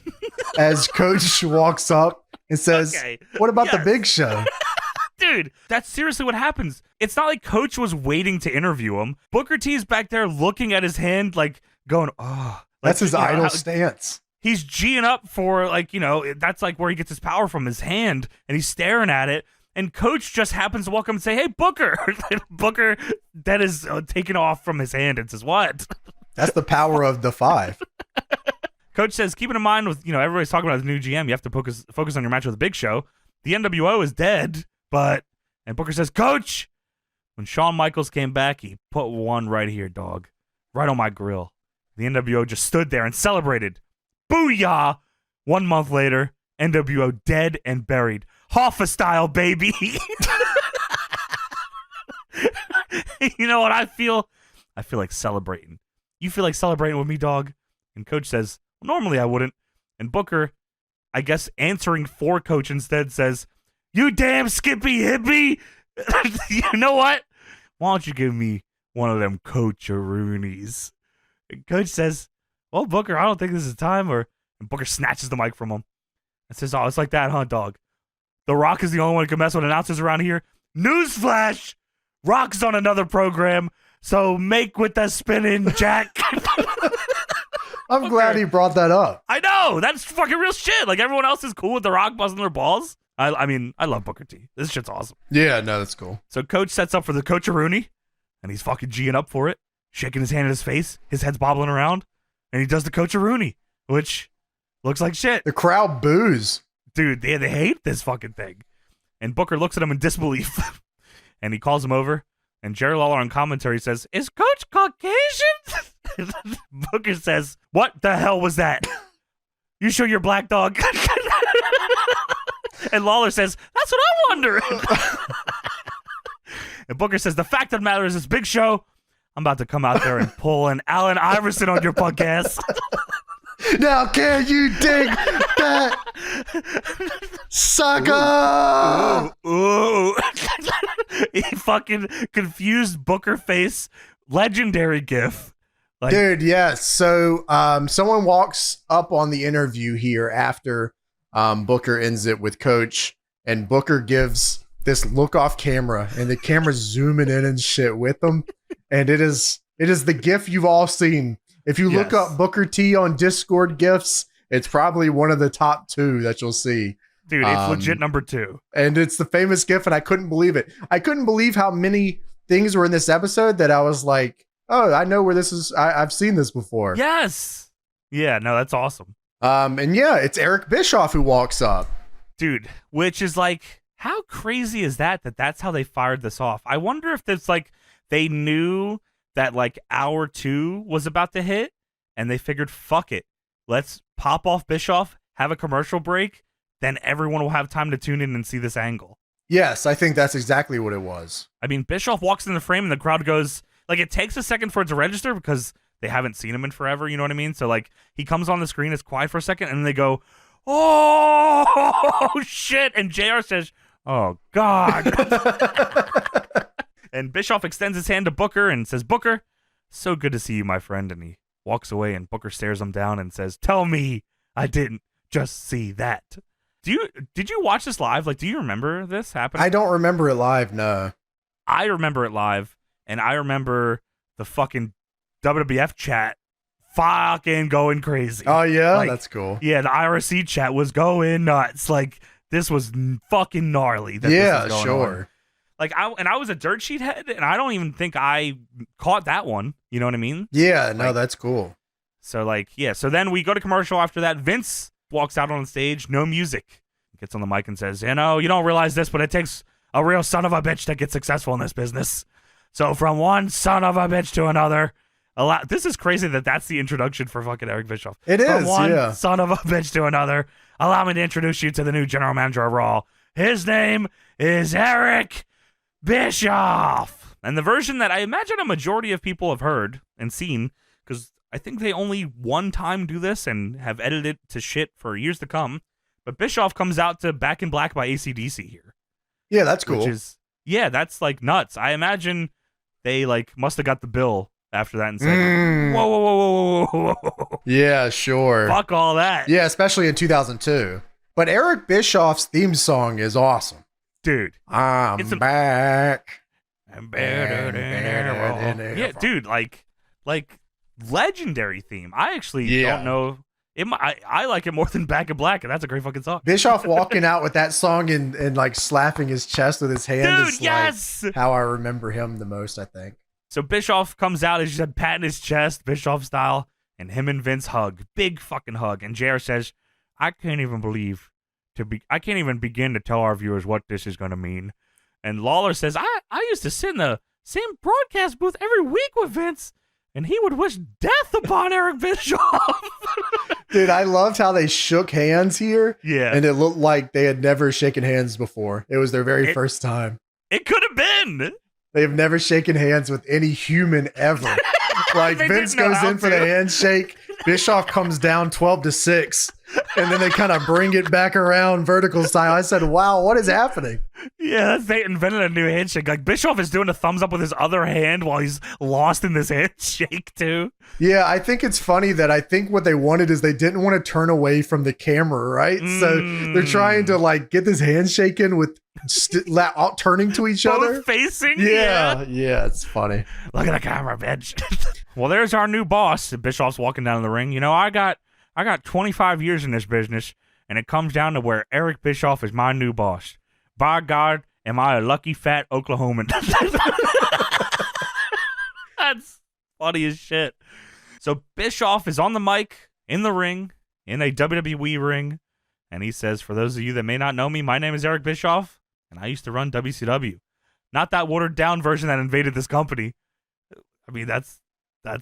as Coach walks up and says, "What about the Big Show?" Dude, that's seriously what happens. It's not like Coach was waiting to interview him. Booker T's back there looking at his hand, like going, "Oh." Like, that's his idle stance. He's G'ing up for, like, that's like where he gets his power from, his hand, and he's staring at it. And Coach just happens to walk up and say, "Hey, Booker." Booker, that is taken off from his hand and says, "What?" That's the power of the 5. Coach says, keeping in mind with, everybody's talking about the new GM, you have to focus on your match with the Big Show. The NWO is dead, and Booker says, "Coach, when Shawn Michaels came back, he put one right here, dog. Right on my grill." The NWO just stood there and celebrated. Booyah! 1 month later, NWO dead and buried. Hoffa style, baby. You know what I feel? I feel like celebrating. You feel like celebrating with me, dog? And Coach says, "Normally I wouldn't." And Booker, I guess answering for Coach instead, says, "You damn skippy hippie." You know what? Why don't you give me one of them Coach-a-roonies? And Coach says, "Well, Booker, I don't think this is time." And Booker snatches the mic from him and says, "Oh, it's like that, huh, dog? The Rock is the only one who can mess with announcers around here. Newsflash! Rock's on another program, so make with the spinning, Jack." I'm glad he brought that up. I know. That's fucking real shit. Like, everyone else is cool with The Rock busting their balls. I mean, I love Booker T. This shit's awesome. Yeah, no, that's cool. So Coach sets up for the Coach-a-rooney, and he's fucking G'ing up for it, shaking his hand in his face. His head's bobbling around, and he does the Coach-a-rooney, which looks like shit. The crowd boos. Dude, they hate this fucking thing. And Booker looks at him in disbelief, and he calls him over. And Jerry Lawler on commentary says, "Is Coach Caucasian?" Booker says, "What the hell was that? You show your black dog." And Lawler says, "That's what I'm wondering." And Booker says, "The fact of the matter is, this Big Show, I'm about to come out there and pull an Allen Iverson on your podcast." Now, can you dig that, sucker? Ooh. He fucking confused Booker face, legendary gif. Like, dude, yes. So someone walks up on the interview here after Booker ends it with Coach, and Booker gives this look off camera, and the camera's zooming in and shit with them. And it is the gif you've all seen. If you look up Booker T on Discord GIFs, it's probably one of the top 2 that you'll see. Dude, it's legit number 2. And it's the famous GIF, and I couldn't believe it. I couldn't believe how many things were in this episode that I was like, oh, I know where this is. I've seen this before. Yes. Yeah, no, that's awesome. And yeah, it's Eric Bischoff who walks up. Dude, which is like, how crazy is that that's how they fired this off? I wonder if it's like they knew that like hour 2 was about to hit, and they figured, fuck it, let's pop off Bischoff, have a commercial break, then everyone will have time to tune in and see this angle. Yes, I think that's exactly what it was. I mean, Bischoff walks in the frame and the crowd goes, like, it takes a second for it to register because they haven't seen him in forever, you know what I mean? So like, he comes on the screen, it's quiet for a second, and then they go, "Oh shit," and JR says, "Oh God." And Bischoff extends his hand to Booker and says, "Booker, so good to see you, my friend." And he walks away, and Booker stares him down and says, "Tell me I didn't just see that." Did you watch this live? Like, do you remember this happening? I don't remember it live, no. I remember it live, and I remember the fucking WWF chat fucking going crazy. Oh, yeah? Like, that's cool. Yeah, the IRC chat was going nuts. Like, this was fucking gnarly. Yeah, sure. On. Like, I was a dirt sheet head, and I don't even think I caught that one. You know what I mean? Yeah, no, that's cool. So, like, yeah. So then we go to commercial after that. Vince walks out on the stage, no music. Gets on the mic and says, "You know, you don't realize this, but it takes a real son of a bitch to get successful in this business. So from one son of a bitch to another." This is crazy that's the introduction for fucking Eric Bischoff. It from is, one yeah. son of a bitch to another. Allow me to introduce you to the new general manager of Raw. His name is Eric Bischoff. And the version that I imagine a majority of people have heard and seen, because I think they only one time do this and have edited it to shit for years to come. But Bischoff comes out to Back in Black by AC/DC here. Yeah, that's cool. Which is, yeah, that's like nuts. I imagine they like must have got the bill after that and said, whoa. Yeah, sure. Fuck all that. Yeah, especially in 2002. But Eric Bischoff's theme song is awesome. Dude. I'm back. I'm better than ever. Yeah, dude, like legendary theme. I actually don't know. I like it more than Back in Black, and that's a great fucking song. Bischoff walking out with that song and like slapping his chest with his hand dude, is yes! like how I remember him the most, I think. So Bischoff comes out, as you said, patting his chest, Bischoff style, and him and Vince hug. Big fucking hug. And JR says, I can't even begin to tell our viewers what this is going to mean. And Lawler says, I used to sit in the same broadcast booth every week with Vince, and he would wish death upon Eric Bischoff. Dude, I loved how they shook hands here. Yeah. And it looked like they had never shaken hands before. It was their very first time. It could have been. They've never shaken hands with any human ever. Like Vince goes in for the handshake. Bischoff comes down 12-6. And then they kind of bring it back around vertical style. I said, wow, what is happening? Yeah, they invented a new handshake. Like, Bischoff is doing a thumbs up with his other hand while he's lost in this handshake, too. Yeah, I think it's funny that I think what they wanted is they didn't want to turn away from the camera, right? So they're trying to, like, get this handshake in with turning to each other. Both facing? Yeah, it's funny. Look at the camera, bitch. Well, there's our new boss. Bischoff's walking down the ring. You know, I got 25 years in this business, and it comes down to where Eric Bischoff is my new boss. By God, am I a lucky fat Oklahoman? That's funny as shit. So Bischoff is on the mic, in the ring, in a WWE ring, and he says, for those of you that may not know me, my name is Eric Bischoff, and I used to run WCW. not that watered down version that invaded this company. I mean, that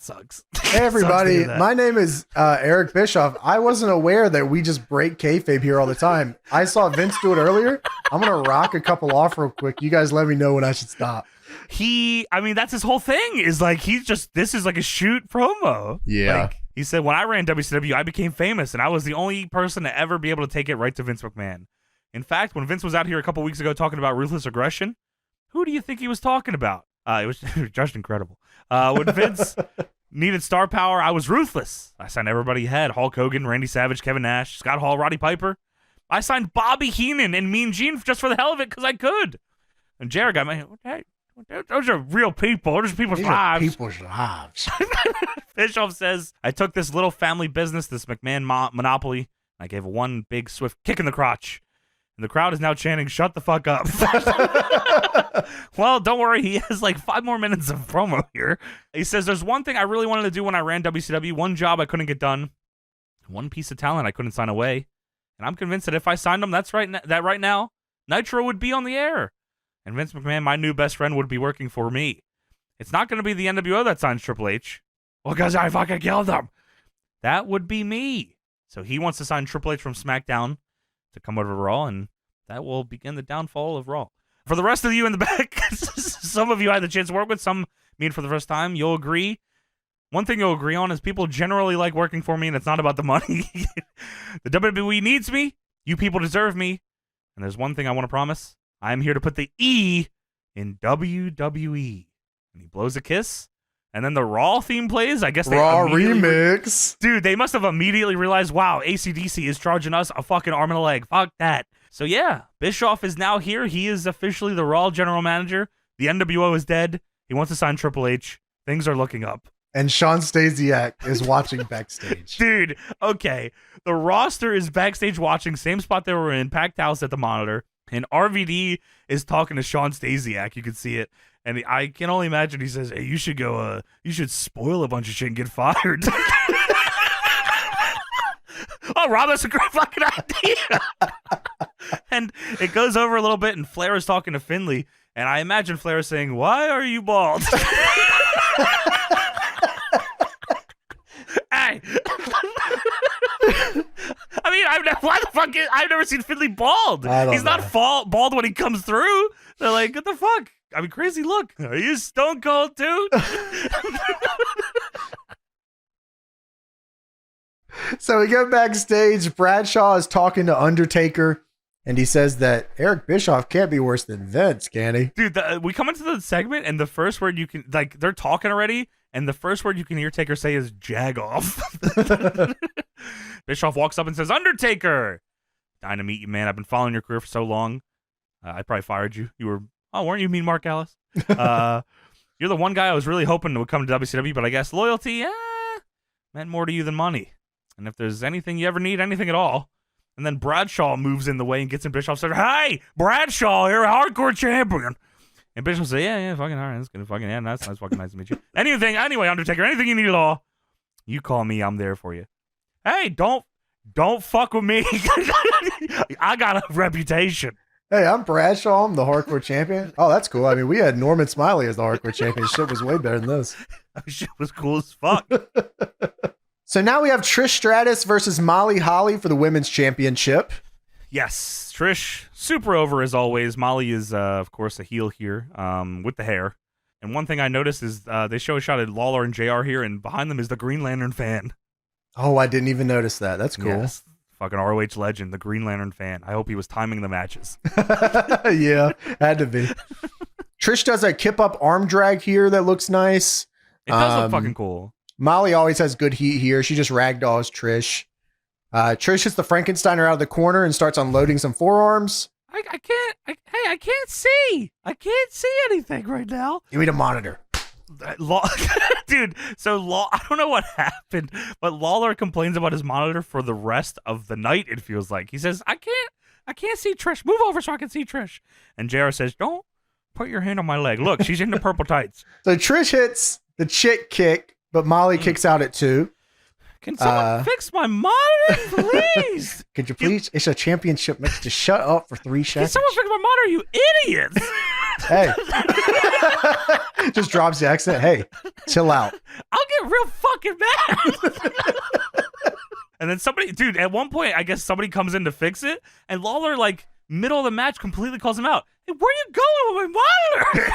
sucks. Hey, everybody. My name is Eric Bischoff. I wasn't aware that we just break kayfabe here all the time. I saw Vince do it earlier. I'm going to rock a couple off real quick. You guys let me know when I should stop. That's his whole thing is like, this is like a shoot promo. Yeah. Like, he said, when I ran WCW, I became famous, and I was the only person to ever be able to take it right to Vince McMahon. In fact, when Vince was out here a couple weeks ago talking about ruthless aggression, who do you think he was talking about? It was just incredible. When Vince needed star power, I was ruthless. I signed everybody he had: Hulk Hogan, Randy Savage, Kevin Nash, Scott Hall, Roddy Piper. I signed Bobby Heenan and Mean Gene just for the hell of it because I could. And Jared got my, hey, those are real people. Those are people's lives. People's lives. Bischoff says, I took this little family business, this McMahon monopoly. I gave it one big swift kick in the crotch. And the crowd is now chanting, shut the fuck up. Well, don't worry. He has like 5 more minutes of promo here. He says, there's one thing I really wanted to do when I ran WCW. One job I couldn't get done. One piece of talent I couldn't sign away. And I'm convinced that if I signed him, that right now, Nitro would be on the air. And Vince McMahon, my new best friend, would be working for me. It's not going to be the NWO that signs Triple H. Well, because I fucking killed him. That would be me. So he wants to sign Triple H from SmackDown to come over to Raw, and that will begin the downfall of Raw. For the rest of you in the back, some of you I had the chance to work with, some meet for the first time, you'll agree. One thing you'll agree on is people generally like working for me, and it's not about the money. The WWE needs me. You people deserve me. And there's one thing I want to promise. I'm here to put the E in WWE. And he blows a kiss. And then the Raw theme plays. I guess they Raw remix. Dude, they must have immediately realized, wow, AC/DC is charging us a fucking arm and a leg. Fuck that. So yeah, Bischoff is now here. He is officially the Raw general manager. The NWO is dead. He wants to sign Triple H. Things are looking up. And Sean Stasiak is watching backstage. Dude, okay. The roster is backstage watching, same spot they were in, packed house at the monitor. And RVD is talking to Sean Stasiak. You can see it. And I can only imagine he says, hey, you should go, you should spoil a bunch of shit and get fired. Oh, Rob, that's a great fucking idea. And it goes over a little bit, and Flair is talking to Finley. And I imagine Flair saying, why are you bald? Hey. I mean, I've never seen Finley bald. He's not bald when he comes through. They're like, what the fuck? I mean, crazy look. Are you stone cold too? So we go backstage. Bradshaw is talking to Undertaker, and he says that Eric Bischoff can't be worse than Vince, can he? Dude, we come into the segment, and the first word you can, like, they're talking already, and the first word you can hear Taker say is jag off. Bischoff walks up and says, Undertaker! Dying to meet you, man. I've been following your career for so long. I probably fired you. Weren't you mean Mark Ellis? You're the one guy I was really hoping would come to WCW, but I guess loyalty meant more to you than money. And if there's anything you ever need, anything at all. And then Bradshaw moves in the way and gets in Bischoff said, hey, Bradshaw, you're a hardcore champion. And Bischoff said, yeah, fucking all right. That's good. Fucking, yeah, that's fucking nice to meet you. Anyway, Undertaker, anything you need at all, you call me. I'm there for you. Hey, don't fuck with me. I got a reputation. Hey, I'm Bradshaw. I'm the hardcore champion. Oh, that's cool. I mean, we had Norman Smiley as the hardcore champion. Shit was way better than this. That shit was cool as fuck. So now we have Trish Stratus versus Molly Holly for the women's championship. Yes, Trish, super over as always. Molly is, of course, a heel here with the hair. And one thing I noticed is they show a shot of Lawler and JR here, and behind them is the Green Lantern fan. Oh, I didn't even notice that. That's cool. Yes. Fucking ROH legend, the Green Lantern fan. I hope he was timing the matches. Yeah, had to be. Trish does a kip-up arm drag here that looks nice. It does look fucking cool. Molly always has good heat here. She just ragdolls Trish. Trish hits the Frankensteiner out of the corner and starts unloading some forearms. I can't see. I can't see anything right now. Give me the monitor. Dude, I don't know what happened, but Lawler complains about his monitor for the rest of the night, it feels like. He says, I can't see Trish. Move over so I can see Trish. And JR says, don't put your hand on my leg. Look, she's in the purple tights. So Trish hits the chick kick, but Molly kicks out at 2. Can someone fix my monitor, please? Could you please? It's a championship match. Just shut up for 3 seconds. Can someone fix my monitor, you idiots? Hey. Just drops the accent. Hey, chill out. I'll get real fucking mad. And then somebody, dude, at one point, I guess somebody comes in to fix it, and Lawler, like, middle of the match, completely calls him out. Hey, where are you going with my monitor?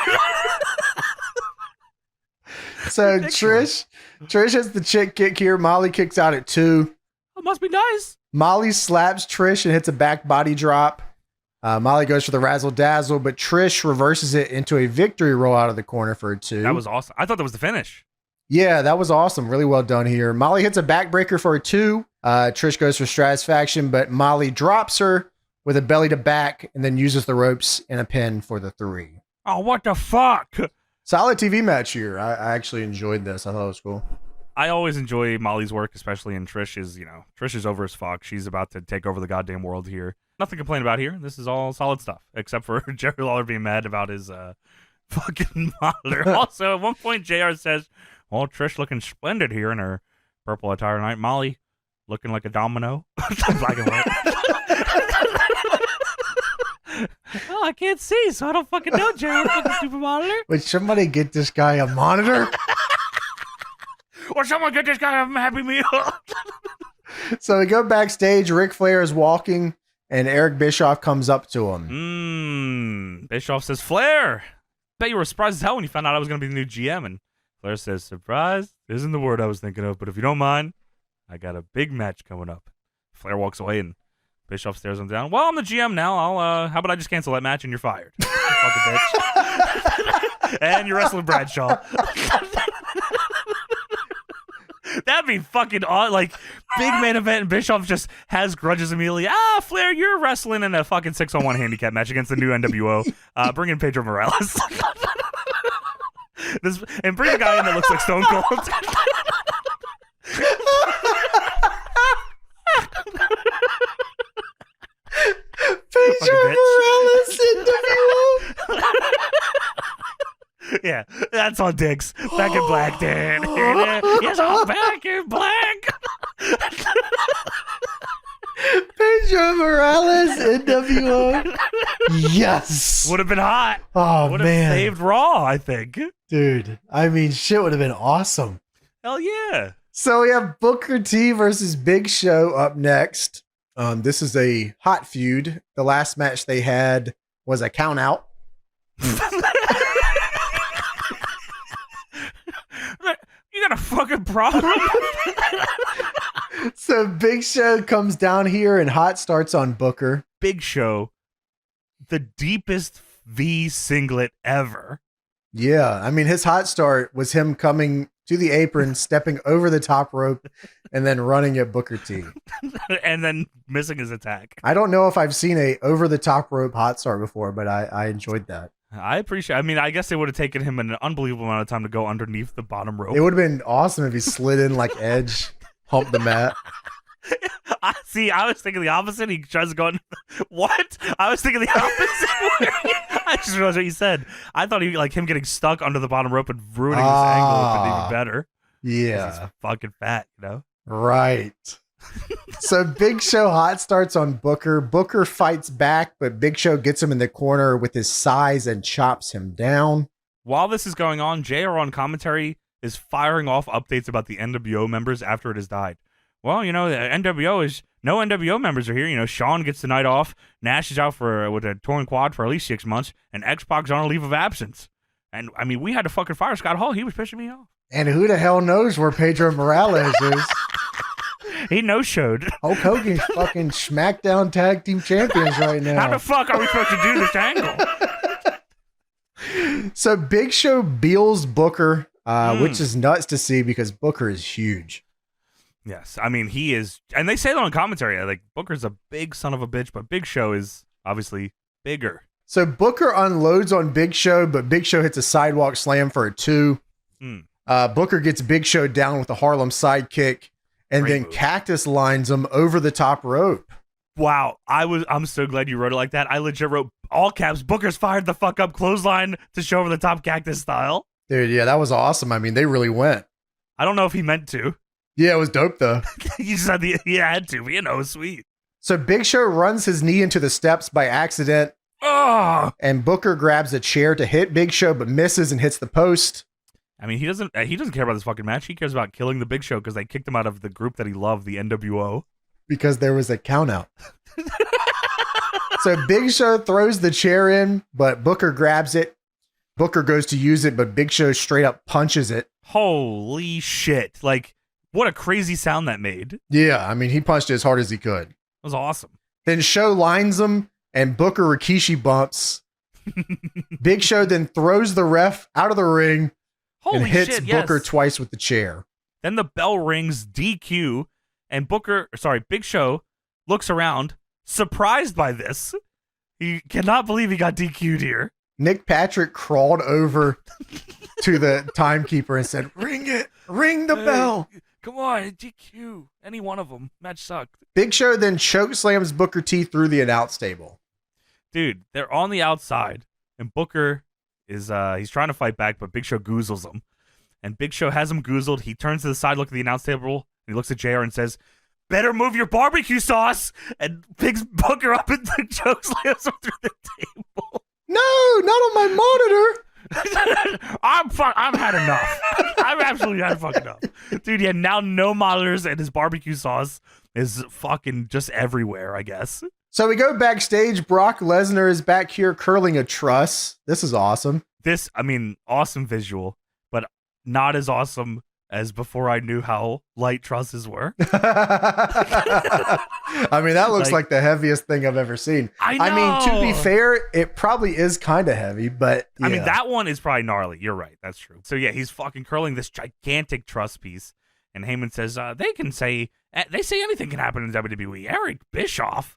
So Trish has the chick kick here. Molly kicks out at 2. It must be nice. Molly slaps Trish and hits a back body drop. Molly goes for the razzle dazzle, but Trish reverses it into a victory roll out of the corner for a 2. That was awesome. I thought that was the finish. Yeah, that was awesome. Really well done here. Molly hits a backbreaker for a 2. Trish goes for Stratisfaction, but Molly drops her with a belly to back and then uses the ropes in a pin for the 3. Oh, what the fuck? Solid TV match here. I actually enjoyed this. I thought it was cool. I always enjoy Molly's work, especially in Trish's, Trish is over as fuck. She's about to take over the goddamn world here. Nothing to complain about here. This is all solid stuff, except for Jerry Lawler being mad about his fucking monitor. Also, at one point, JR says, well, Trish looking splendid here in her purple attire tonight. Molly looking like a domino. Black and white. Well, I can't see, so I don't fucking know, Jerry. Fucking stupid monitor. Would somebody get this guy a monitor? Or someone get this guy a Happy Meal. So we go backstage. Ric Flair is walking, and Eric Bischoff comes up to him. Bischoff says, Flair, bet you were surprised as hell when you found out I was going to be the new GM. And Flair says, surprise isn't the word I was thinking of, but if you don't mind, I got a big match coming up. Flair walks away, and Bischoff stares him down. Well, I'm the GM now. How about I just cancel that match and you're fired? Fucking bitch. And you're wrestling Bradshaw. That'd be fucking odd. Like, big main event, and Bischoff just has grudges immediately. Flair, you're wrestling in a fucking 6-on-1 handicap match against the new NWO. Bring in Pedro Morales. And bring a guy in that looks like Stone Cold. Pedro Morales NWO. Yeah, that's on Diggs. Back in black, Dan. Yes, I'm back in black. Pedro Morales NWO. Yes. Would have been hot. Oh, would have saved Raw, I think. Dude, I mean, shit would have been awesome. Hell yeah. So we have Booker T versus Big Show up next. This is a hot feud. The last match they had was a count out. You got a fucking problem? So Big Show comes down here and hot starts on Booker. Big Show, the deepest V singlet ever. Yeah, I mean, his hot start was him coming to the apron, stepping over the top rope, and then running at Booker T. And then missing his attack. I don't know if I've seen a over the top rope hot start before, but I enjoyed that. I appreciate. I mean, I guess it would have taken him an unbelievable amount of time to go underneath the bottom rope. It would have been awesome if he slid in like Edge, humped the mat. I was thinking the opposite. He tries to go in. What? I was thinking the opposite. I just realized what you said. I thought he like him getting stuck under the bottom rope and ruining his angle would be even better. Yeah. He's fucking fat, Right. So Big Show hot starts on Booker. Booker fights back, but Big Show gets him in the corner with his size and chops him down. While this is going on, JR on commentary is firing off updates about the NWO members after it has died. Well, the NWO is no NWO members are here. Shawn gets the night off. Nash is out with a torn quad for at least 6 months, and X-Pac's on a leave of absence. And I mean, we had to fucking fire Scott Hall. He was pissing me off. And who the hell knows where Pedro Morales is? He no-showed. Hulk Hogan's fucking SmackDown Tag Team Champions right now. How the fuck are we supposed to do this angle? So Big Show beals Booker, which is nuts to see because Booker is huge. Yes, I mean, he is, and they say that on commentary, like, Booker's a big son of a bitch, but Big Show is obviously bigger. So Booker unloads on Big Show, but Big Show hits a sidewalk slam for a 2. Booker gets Big Show down with a Harlem sidekick, and then Cactus lines him over the top rope. Wow, I'm so glad you wrote it like that. I legit wrote all caps, Booker's fired the fuck up clothesline to show over the top Cactus style. Dude, yeah, that was awesome. I mean, they really went. I don't know if he meant to. Yeah, it was dope, though. He just had he had to, but it was sweet. So Big Show runs his knee into the steps by accident, Oh! And Booker grabs a chair to hit Big Show, but misses and hits the post. I mean, he doesn't care about this fucking match. He cares about killing the Big Show because they kicked him out of the group that he loved, the NWO. Because there was a count out. So Big Show throws the chair in, but Booker grabs it. Booker goes to use it, but Big Show straight up punches it. Holy shit. Like, what a crazy sound that made. Yeah, I mean, he punched it as hard as he could. It was awesome. Then Show lines him, and Booker Rikishi bumps. Big Show then throws the ref out of the ring and hits Booker twice with the chair. Then the bell rings, DQ, and Big Show looks around, surprised by this. He cannot believe he got DQ'd here. Nick Patrick crawled over to the timekeeper and said, "Ring it, ring the bell. Come on, DQ. Any one of them. Match sucked." Big Show then choke slams Booker T through the announce table. Dude, they're on the outside, and Booker is he's trying to fight back, but Big Show goozles him. And Big Show has him goozled. He turns to the side, looks at the announce table, and he looks at JR and says, "Better move your barbecue sauce," and picks Booker up and choke slams him through the table. No, not on my monitor. I've had enough. I've absolutely had fucking enough. Dude, yeah, now no monitors and his barbecue sauce is fucking just everywhere, I guess. So we go backstage. Brock Lesnar is back here curling a truss. This is awesome. Awesome visual, but not as awesome as before I knew how light trusses were. I mean, that looks like the heaviest thing I've ever seen. I know. I mean, to be fair, it probably is kind of heavy, but yeah. I mean, that one is probably gnarly. You're right. That's true. So yeah, he's fucking curling this gigantic truss piece. And Heyman says, they say anything can happen in WWE. Eric Bischoff,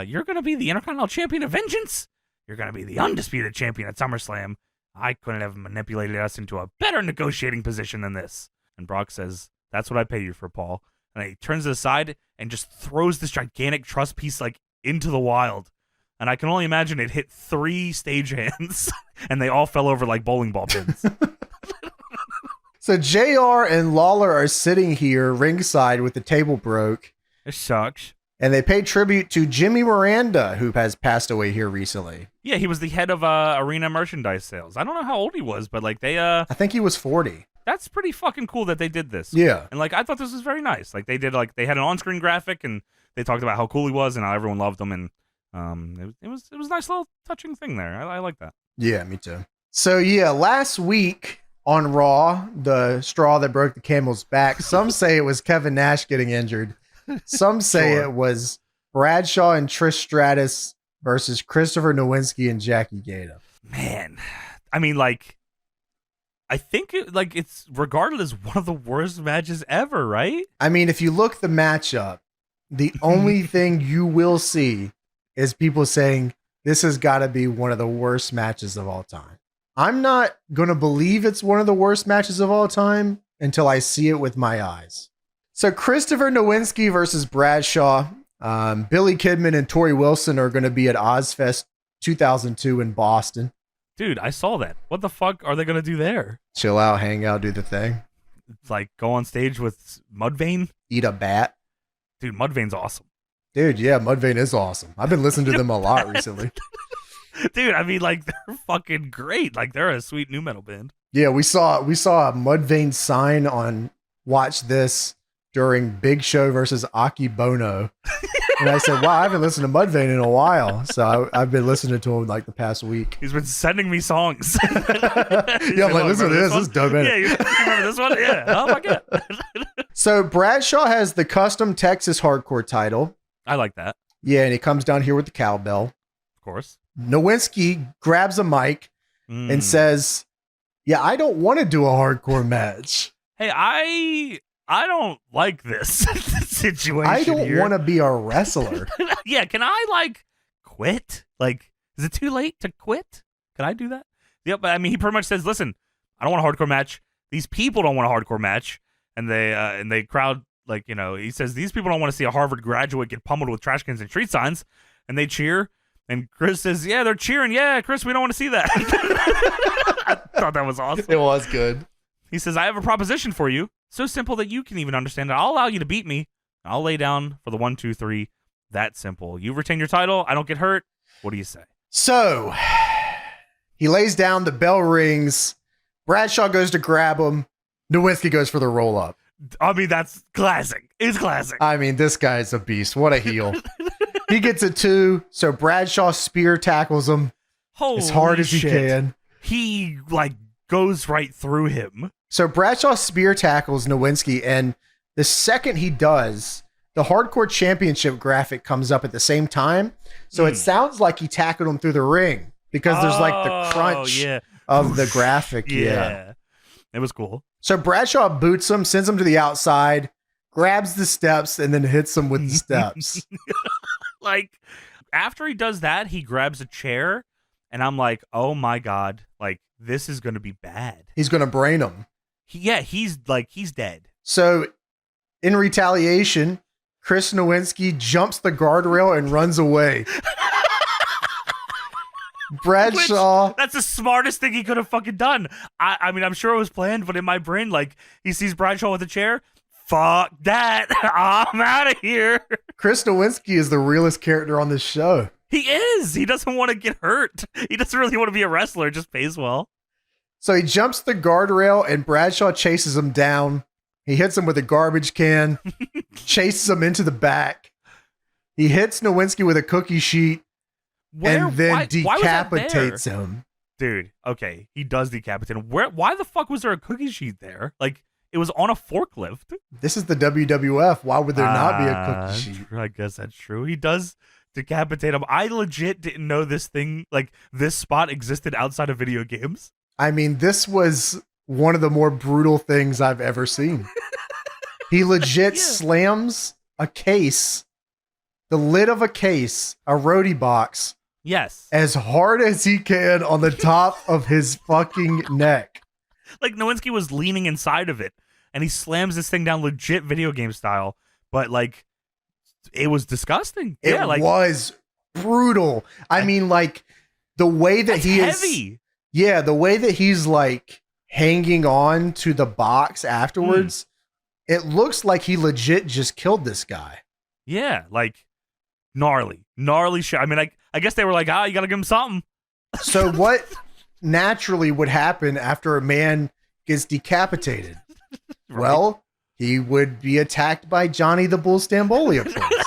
you're going to be the Intercontinental Champion of Vengeance. You're going to be the Undisputed Champion at SummerSlam. I couldn't have manipulated us into a better negotiating position than this. And Brock says, "That's what I pay you for, Paul." And he turns to the side and just throws this gigantic truss piece like into the wild. And I can only imagine it hit 3 stagehands and they all fell over like bowling ball pins. So JR and Lawler are sitting here ringside with the table broke. It sucks. And they pay tribute to Jimmy Miranda, who has passed away here recently. Yeah, he was the head of arena merchandise sales. I don't know how old he was, but like I think he was 40. That's pretty fucking cool that they did this. Yeah. And like I thought this was very nice. Like they had an on-screen graphic and they talked about how cool he was and how everyone loved him, and it was a nice little touching thing there. I like that. Yeah, me too. So yeah, last week on Raw, the straw that broke the camel's back, some say it was Kevin Nash getting injured. Some say it was Bradshaw and Trish Stratus versus Christopher Nowinski and Jackie Gaeta. Man, I mean, like, I think it's regarded as one of the worst matches ever, right? I mean, if you look the matchup, the only thing you will see is people saying this has got to be one of the worst matches of all time. I'm not going to believe it's one of the worst matches of all time until I see it with my eyes. So Christopher Nowinski versus Bradshaw. Billy Kidman and Tori Wilson are going to be at Ozfest 2002 in Boston. Dude, I saw that. What the fuck are they going to do there? Chill out, hang out, do the thing. It's like go on stage with Mudvayne? Eat a bat. Dude, Mudvayne's awesome. Dude, yeah, Mudvayne is awesome. I've been listening to them a lot recently. Dude, I mean, like, they're fucking great. Like, they're a sweet new metal band. Yeah, we saw a Mudvayne sign on Watch This during Big Show versus Aki Bono. And I said, wow, I haven't listened to Mudvayne in a while. So I've been listening to him like the past week. He's been sending me songs. Yeah, I'm like, listen to this. This is dope. Yeah, you remember this one? Yeah. Oh, my God. So Bradshaw has the custom Texas hardcore title. I like that. Yeah, and he comes down here with the cowbell. Of course. Nowinski grabs a mic and says, yeah, I don't want to do a hardcore match. Hey, I don't like this situation. I don't want to be a wrestler. Yeah, can I like quit? Like, is it too late to quit? Can I do that? Yep, but I mean, he pretty much says, listen, I don't want a hardcore match. These people don't want a hardcore match. And they crowd, like, you know, he says, these people don't want to see a Harvard graduate get pummeled with trash cans and street signs. And they cheer. And Chris says, yeah, they're cheering. Yeah, Chris, we don't want to see that. I thought that was awesome. It was good. He says, I have a proposition for you. So simple that you can even understand it. I'll allow you to beat me. I'll lay down for the 1, 2, 3. That simple. You retain your title. I don't get hurt. What do you say? So he lays down, the bell rings. Bradshaw goes to grab him. Nowinski goes for the roll up. I mean, that's classic. It's classic. I mean, this guy's a beast. What a heel. He gets a 2. So Bradshaw spear tackles him as hard as he can. He goes right through him. So Bradshaw spear tackles Nowinski, and the second he does, the Hardcore Championship graphic comes up at the same time. So it sounds like he tackled him through the ring because there's the crunch of the graphic. Yeah. It was cool. So Bradshaw boots him, sends him to the outside, grabs the steps, and then hits him with the steps. After he does that, he grabs a chair, and I'm like, oh my God, this is going to be bad. He's going to brain him. He's dead. So in retaliation, Chris Nowinski jumps the guardrail and runs away. Bradshaw. That's the smartest thing he could have fucking done. I mean, I'm sure it was planned, but in my brain, he sees Bradshaw with a chair. Fuck that. I'm out of here. Chris Nowinski is the realest character on this show. He is. He doesn't want to get hurt. He doesn't really want to be a wrestler. It just pays well. So he jumps the guardrail and Bradshaw chases him down. He hits him with a garbage can, chases him into the back. He hits Nowinski with a cookie sheet and then decapitates him. Dude, okay. He does decapitate him. Why the fuck was there a cookie sheet there? It was on a forklift. This is the WWF. Why would there not be a cookie sheet? I guess that's true. He does decapitate him. I legit didn't know this thing, this spot existed outside of video games. I mean, this was one of the more brutal things I've ever seen. He legit slams a case, the lid of a case, a roadie box. Yes. As hard as he can on the top of his fucking neck. Nowinski was leaning inside of it, and he slams this thing down legit video game style, but it was disgusting. It was brutal. I mean, the way that he is heavy. Yeah, the way that he's hanging on to the box afterwards, it looks like he legit just killed this guy. Yeah, gnarly shit. I mean, I guess they were you gotta give him something. So what naturally would happen after a man gets decapitated? Right. Well, he would be attacked by Johnny the Bull Stamboli, of course.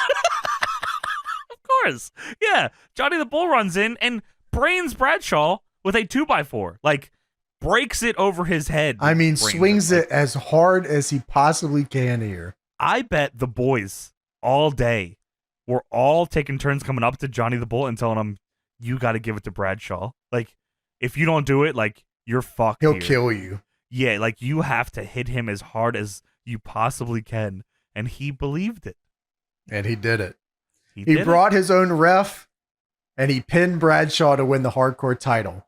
Of course. Yeah. Johnny the Bull runs in and brains Bradshaw with a 2x4. Breaks it over his head. I mean, swings it as hard as he possibly can here. I bet the boys all day were all taking turns coming up to Johnny the Bull and telling him, you got to give it to Bradshaw. If you don't do it, you're fucked. He'll kill you. Yeah, you have to hit him as hard as you possibly can. And he believed it. And he did it. He brought his own ref, and he pinned Bradshaw to win the hardcore title.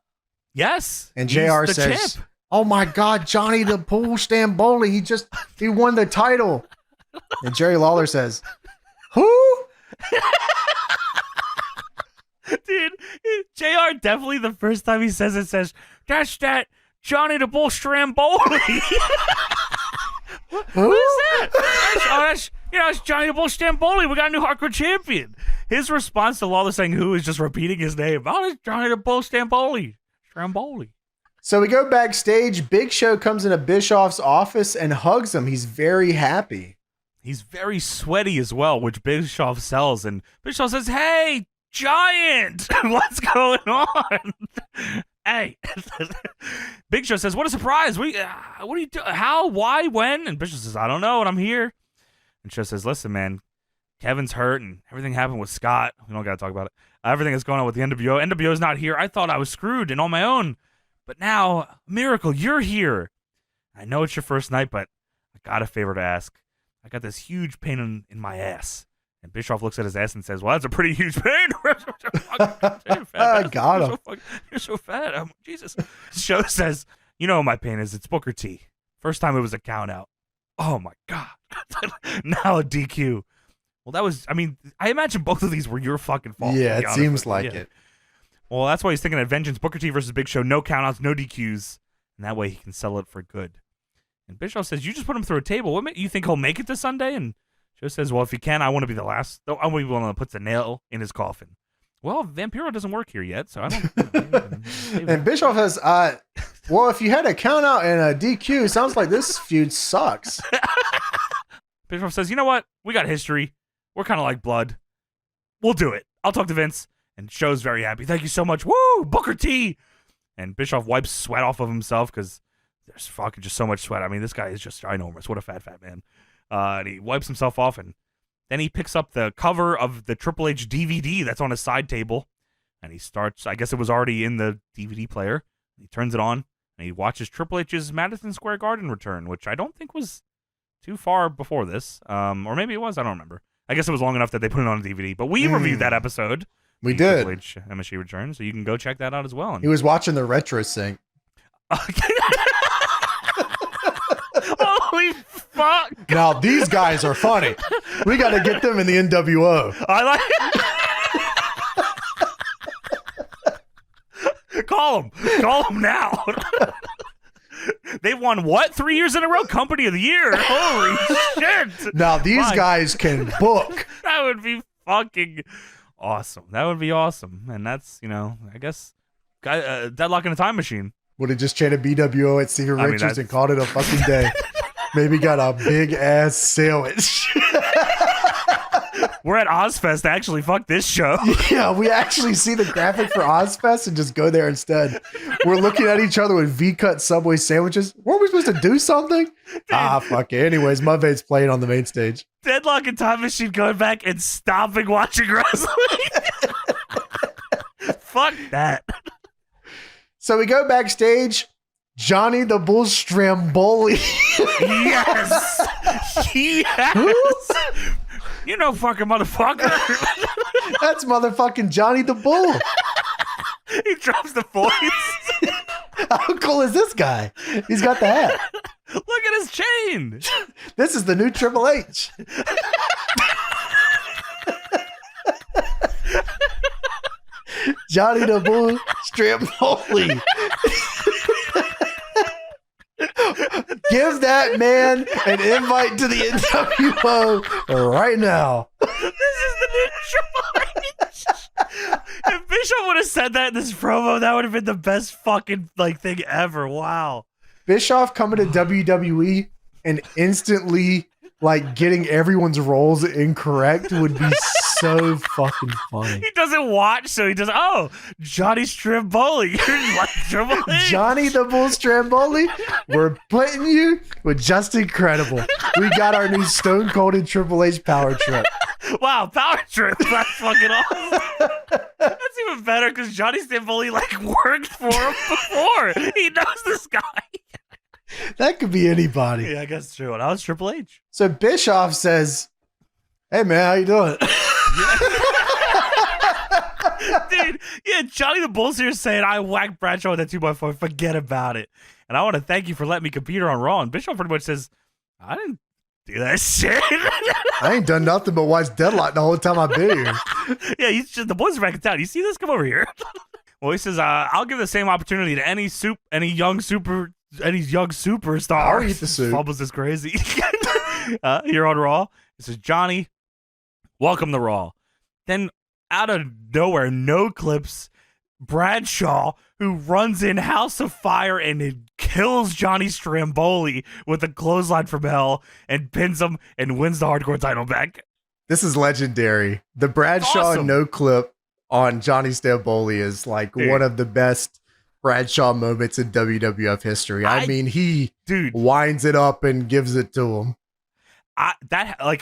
Yes. And JR says, oh my God, Johnny the Bull Stamboli, he won the title. And Jerry Lawler says, who? Dude, JR definitely the first time he says it says, that's that Johnny the Bull Stramboli. Who is that? That's Johnny the Bull Stamboli. We got a new hardcore champion. His response to Lawler saying who is just repeating his name. Oh, it's Johnny the Bull Stamboli. Stramboli. So we go backstage. Big Show comes into Bischoff's office and hugs him. He's very happy. He's very sweaty as well, which Bischoff sells. And Bischoff says, hey, Giant, what's going on? Hey. Big Show says, what a surprise. What are you doing? How? Why? When? And Bischoff says, I don't know, and I'm here. And Show says, listen, man, Kevin's hurt and everything happened with Scott. We don't got to talk about it. Everything that's going on with the NWO. NWO's not here. I thought I was screwed and on my own. But now, miracle, you're here. I know it's your first night, but I got a favor to ask. I got this huge pain in my ass. And Bischoff looks at his ass and says, well, that's a pretty huge pain. I got him. You're so fat. Jesus. Show says, you know what my pain is. It's Booker T. First time it was a count out. Oh, my God. Now a DQ. Well, that was, I imagine both of these were your fucking fault. Yeah, it seems like it. Well, that's why he's thinking of vengeance. Booker T versus Big Show. No countouts, no DQs. And that way he can sell it for good. And Bischoff says, you just put him through a table. What you think he'll make it to Sunday? And Joe says, well, if he can, I want to be the last. I want to be the one that puts a nail in his coffin. Well, Vampiro doesn't work here yet, so I don't. And Bischoff has, well, if you had a count out and a DQ, it sounds like this feud sucks. Bischoff says, you know what? We got history. We're kind of like blood. We'll do it. I'll talk to Vince. And Show's very happy. Thank you so much. Woo! Booker T! And Bischoff wipes sweat off of himself because there's fucking just so much sweat. I mean, this guy is just ginormous. What a fat man. And he wipes himself off, and then he picks up the cover of the Triple H DVD that's on his side table, and he starts, I guess it was already in the DVD player. He turns it on, and he watches Triple H's Madison Square Garden return, which I don't think was too far before this. Or maybe it was. I don't remember. I guess it was long enough that they put it on a DVD, but we reviewed that episode. We did. Triple H MSG return, so you can go check that out as well. And he was watching the retro sync. Holy fuck! Now these guys are funny. We got to get them in the NWO. I like. Call them now. They won what? 3 years in a row? Company of the Year. Holy shit! Now these guys can book. That would be fucking awesome. That would be awesome. And that's, I guess, Deadlock in a Time Machine. Would have just chanted BWO at Stevie Richards and called it a fucking day. Maybe got a big ass sandwich. We're at Ozfest, actually. Fuck this show. Yeah, we actually see the graphic for Ozfest and just go there instead. We're looking at each other with V-cut Subway sandwiches. Weren't we supposed to do something? Dude. Fuck it. Anyways, Mudvay's playing on the main stage. Deadlock and Time Machine going back and stopping watching wrestling. Fuck that. So we go backstage. Johnny the Bull Stramboli. Yes. Yes. You know, fucking motherfucker. That's motherfucking Johnny the Bull. He drops the voice. How cool is this guy? He's got the hat. Look at his chain. This is the new Triple H. Johnny the Bull Stramboli. Give that man an invite to the NWO right now. This is the new Triple H. If Bishop would have said that in this promo, that would have been the best fucking thing ever. Wow. Bischoff coming to WWE and instantly getting everyone's roles incorrect would be so fucking funny. He doesn't watch, so he does. Oh, Johnny Stramboli. You're like Triple H. Johnny the Bull Stramboli. We're putting you with Just Incredible. We got our new Stone Cold and Triple H power trip. Wow, power trip. That's fucking awesome. That's even better because Johnny Stramboli worked for him before. He knows this guy. That could be anybody. Yeah, I guess it's true. And I was Triple H. So Bischoff says, "Hey man, how you doing?" Dude, yeah, Johnny the Bull's here saying, I whacked Bradshaw with that 2x4. Forget about it. And I want to thank you for letting me compete here on Raw. And Bischoff pretty much says, I didn't do that shit. I ain't done nothing but watch Deadlock the whole time I've been here. Yeah, he's just, the boys are back in town. You see this? Come over here. Well, he says, I'll give the same opportunity to any young superstar. I'll eat the soup. Bubbles is crazy. Here on Raw. He says, Johnny, welcome to Raw. Then out of nowhere, no clips, Bradshaw, who runs in House of Fire and it kills Johnny Stramboli with a clothesline from hell and pins him and wins the hardcore title back. This is legendary. The Bradshaw awesome. No clip on Johnny Stramboli is one of the best Bradshaw moments in WWF history. I mean, he winds it up and gives it to him.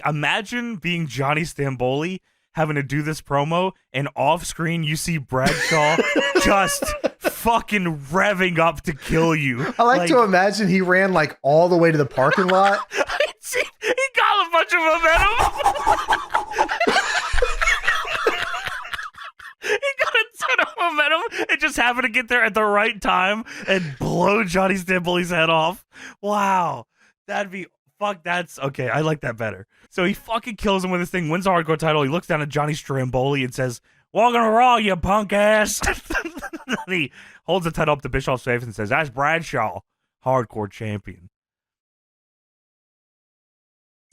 Imagine being Johnny Stramboli having to do this promo, and off screen you see Bradshaw just fucking revving up to kill you. I like to imagine he ran all the way to the parking lot. He got a bunch of momentum. He got a ton of momentum and just happened to get there at the right time and blow Johnny Stramboli's head off. Wow. That'd be... Fuck, that's... Okay, I like that better. So he fucking kills him with this thing, wins the hardcore title. He looks down at Johnny Stramboli and says, welcome to Raw, you punk ass. And he holds the title up to Bischoff's face and says, that's Bradshaw, hardcore champion.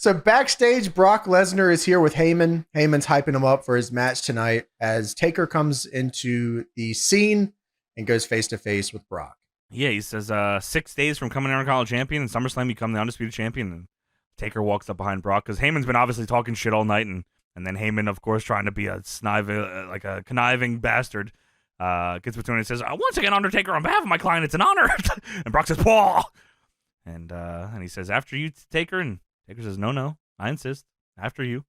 So backstage, Brock Lesnar is here with Heyman. Heyman's hyping him up for his match tonight as Taker comes into the scene and goes face-to-face with Brock. Yeah, he says 6 days from coming Intercontinental champion and SummerSlam become the Undisputed champion. And Taker walks up behind Brock because Heyman's been obviously talking shit all night. And then Heyman, of course, trying to be a conniving bastard, gets between and says, once again, Undertaker, on behalf of my client, it's an honor. And Brock says, Paul. And he says, after you, Taker. And Taker says, no, I insist. After you.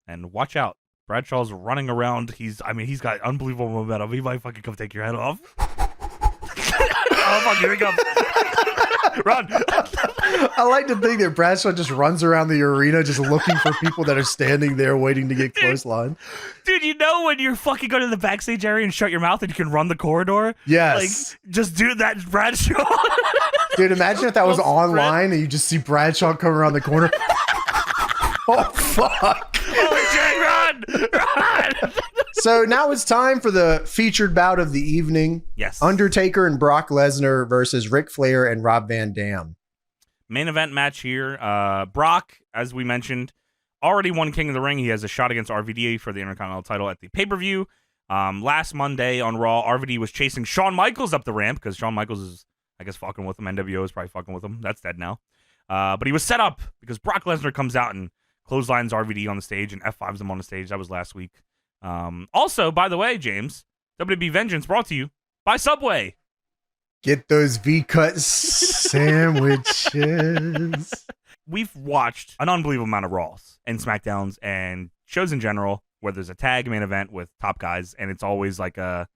And watch out. Bradshaw's running around. He's got unbelievable momentum. He might fucking come take your head off. Oh, fuck, here he comes. Run. I like to think that Bradshaw just runs around the arena just looking for people that are standing there waiting to get clotheslined. Dude, you know when you're fucking going to the backstage area and shut your mouth and you can run the corridor? Yes. Like, just do that, Bradshaw. Dude, imagine if that was online and you just see Bradshaw come around the corner. Oh, fuck. Holy shit, run! So now it's time for the featured bout of the evening. Yes. Undertaker and Brock Lesnar versus Ric Flair and Rob Van Dam. Main event match here. Brock, as we mentioned, already won King of the Ring. He has a shot against RVD for the Intercontinental title at the pay-per-view. Last Monday on Raw, RVD was chasing Shawn Michaels up the ramp because Shawn Michaels is, I guess, fucking with him. NWO is probably fucking with him. That's dead now. But he was set up because Brock Lesnar comes out and clotheslines RVD on the stage and F5s him on the stage. That was last week. Also, by the way, James, WWE Vengeance brought to you by Subway. Get those V-cut sandwiches. We've watched an unbelievable amount of Raws and SmackDowns and shows in general where there's a tag main event with top guys, and it's always like all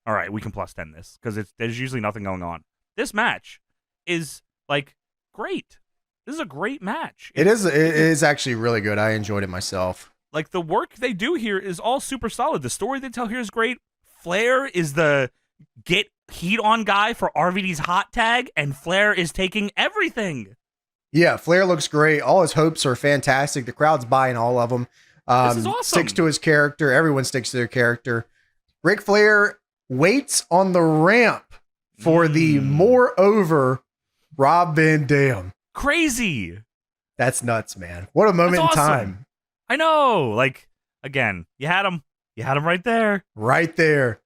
right, we can plus 10 this because there's usually nothing going on. This match is like great. This is a great match. It is actually really good. I enjoyed it myself. Like, the work they do here is all super solid. The story they tell here is great. Flair is the get heat on guy for RVD's hot tag, and Flair is taking everything. Yeah, Flair looks great. All his hopes are fantastic. The crowd's buying all of them. This is awesome. Sticks to his character. Everyone sticks to their character. Ric Flair waits on the ramp for the moreover Rob Van Dam. Crazy. That's nuts, man. What a moment in time. I know. Like, again, you had him. You had him right there. Right there.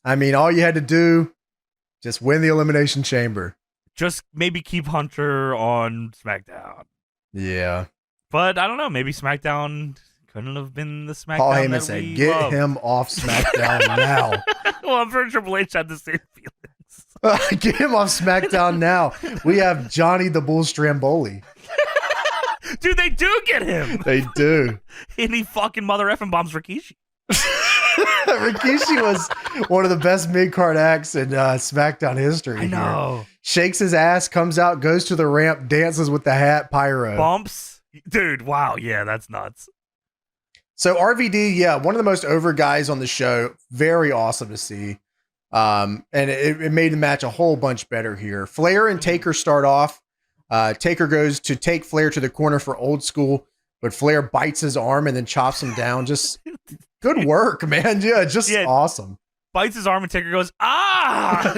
I mean, all you had to do, just win the Elimination Chamber. Just maybe keep Hunter on SmackDown. Yeah. But I don't know. Maybe SmackDown couldn't have been the SmackDown Paul Heyman said, get him off SmackDown now. Well, I'm sure Triple H had the same feelings. Get him off SmackDown now. We have Johnny the Bull Stramboli. Dude, they do get him. They do. And he fucking mother effing bombs Rikishi. Rikishi was one of the best mid-card acts in SmackDown history. I know. Here. Shakes his ass, comes out, goes to the ramp, dances with the hat, pyro. Bumps. Dude, wow. Yeah, that's nuts. So RVD, yeah, one of the most over guys on the show. Very awesome to see. And it made the match a whole bunch better here. Flair and Taker start off. Taker goes to take Flair to the corner for old school, but Flair bites his arm and then chops him down. Just good work, man. Yeah, just awesome. Bites his arm and Taker goes, ah!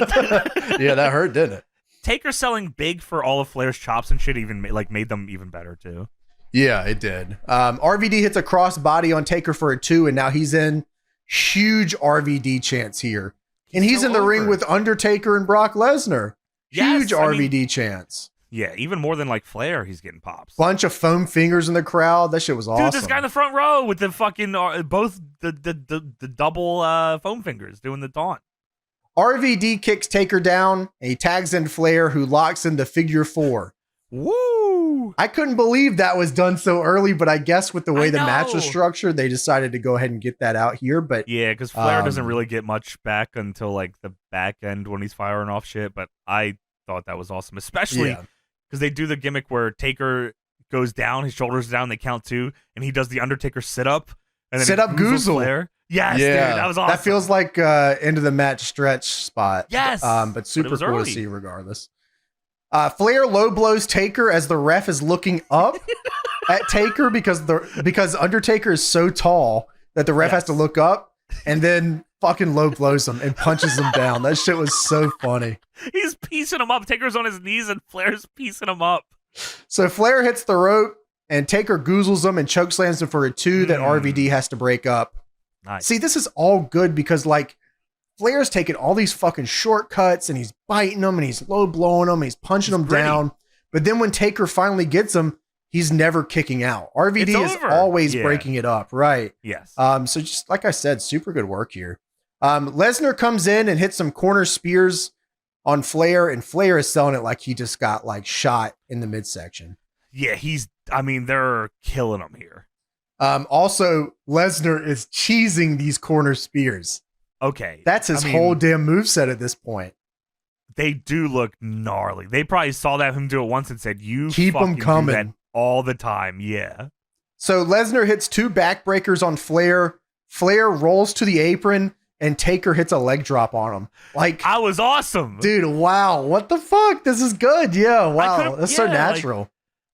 Yeah, that hurt, didn't it? Taker selling big for all of Flair's chops and shit even made them even better, too. Yeah, it did. RVD hits a cross body on Taker for a 2, and now he's in huge RVD chance here. And he's in the ring with Undertaker and Brock Lesnar. Huge RVD chance. Yeah, even more than like Flair, he's getting pops. Bunch of foam fingers in the crowd. That shit was awesome. Dude, this guy in the front row with the fucking both the double foam fingers doing the taunt. RVD kicks Taker down and he tags in Flair, who locks in the figure 4. Woo! I couldn't believe that was done so early, but I guess with the way the match was structured, they decided to go ahead and get that out here. But yeah, because Flair doesn't really get much back until like the back end when he's firing off shit. But I thought that was awesome, especially because they do the gimmick where Taker goes down, his shoulders down, they count 2, and he does the Undertaker sit-up. And then sit-up goozle. Flair. Yes, dude, that was awesome. That feels like end of the match stretch spot. Yes. But super cool to see regardless. Flair low blows Taker as the ref is looking up at Taker because Undertaker is so tall that the ref has to look up, and then fucking low blows him and punches him down. That shit was so funny. He's piecing him up. Taker's on his knees and Flair's piecing him up. So Flair hits the rope. and Taker goozles him and chokeslams him for a 2 that RVD has to break up. Nice. See, this is all good because like Flair's taking all these fucking shortcuts and he's biting them and he's low blowing them, and he's punching them down. But then when Taker finally gets him, he's never kicking out. RVD is always breaking it up, right? Yes. So just like I said, super good work here. Lesnar comes in and hits some corner spears on Flair, and Flair is selling it like he just got like shot in the midsection. Yeah, they're killing him here. Also, Lesnar is cheesing these corner spears. Okay. That's his whole damn moveset at this point. They do look gnarly. They probably saw him do it once and said, "You keep them coming." Do that all the time. Yeah. So Lesnar hits 2 backbreakers on Flair. Flair rolls to the apron and Taker hits a leg drop on him. Like, I was awesome. Dude, wow. What the fuck? This is good. Yeah, wow. That's so natural. Like,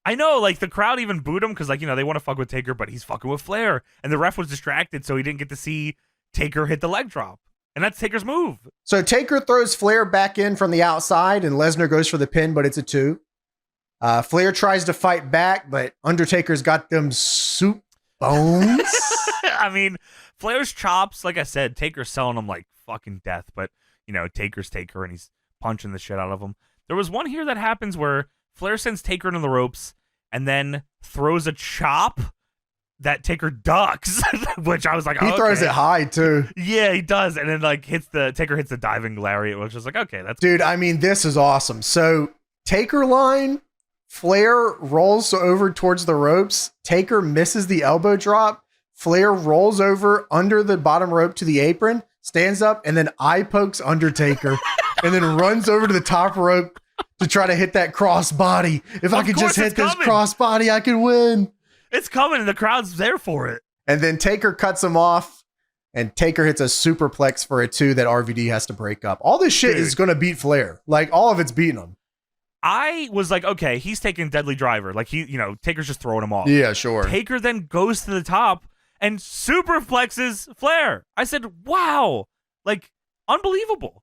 I know, like, the crowd even booed him because, like, they want to fuck with Taker, but he's fucking with Flair. And the ref was distracted, so he didn't get to see Taker hit the leg drop. And that's Taker's move. So Taker throws Flair back in from the outside, and Lesnar goes for the pin, but it's a 2. Flair tries to fight back, but Undertaker's got them soup bones. I mean, Flair's chops, like I said, Taker's selling them like fucking death, but, Taker's Taker, and he's punching the shit out of him. There was one here that happens where Flair sends Taker into the ropes and then throws a chop that Taker ducks, which I was like, he throws it high too. Yeah, he does, and then like Taker hits the diving lariat, which is like, okay, that's dude. Cool. I mean, this is awesome. So Taker line, Flair rolls over towards the ropes. Taker misses the elbow drop. Flair rolls over under the bottom rope to the apron, stands up, and then eye pokes Undertaker, and then runs over to the top rope to try to hit that crossbody. If I could just hit this crossbody, I could win. It's coming, and the crowd's there for it. And then Taker cuts him off, and Taker hits a superplex for a 2 that RVD has to break up. All this shit is going to beat Flair. Like, all of it's beating him. I was like, okay, he's taking Deadly Driver. Like, Taker's just throwing him off. Yeah, sure. Taker then goes to the top and superplexes Flair. I said, wow. Like, unbelievable.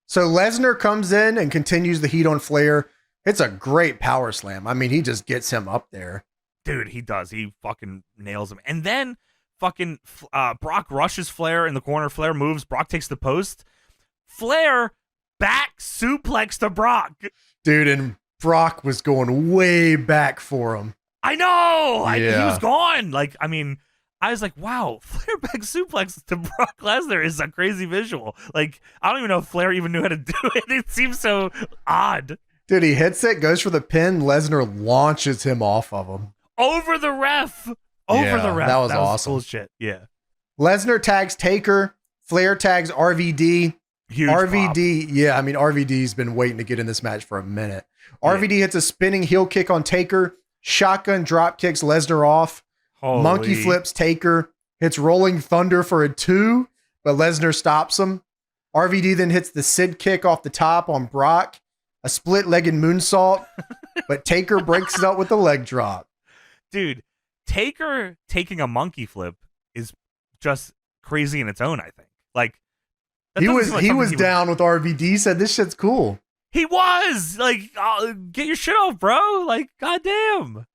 So Lesnar comes in and continues the heat on Flair. It's a great power slam. I mean, he just gets him up there. Dude, he does. He fucking nails him. And then fucking Brock rushes Flair in the corner. Flair moves. Brock takes the post. Flair back suplex to Brock. Dude, and Brock was going way back for him. I know. He was gone. Like, I mean, I was like, wow, Flair back suplex to Brock Lesnar is a crazy visual. Like, I don't even know if Flair even knew how to do it. It seems so odd. Dude, he hits it, goes for the pin. Lesnar launches him off of him. Over the ref. The ref. That was awesome. Cool shit. Yeah. Lesnar tags Taker. Flair tags RVD. Huge RVD. pop. Yeah, I mean, RVD's been waiting to get in this match for a minute. RVD hits a spinning heel kick on Taker. Shotgun drop kicks Lesnar off. Holy. Monkey flips Taker. Hits Rolling Thunder for a 2, but Lesnar stops him. RVD then hits the Sid kick off the top on Brock. A split-legged moonsault, but Taker breaks it up with the leg drop. Dude, Taker taking a monkey flip is just crazy in its own, I think. Like, he was down with RVD, said this shit's cool. He was! Like, get your shit off, bro. Like, goddamn.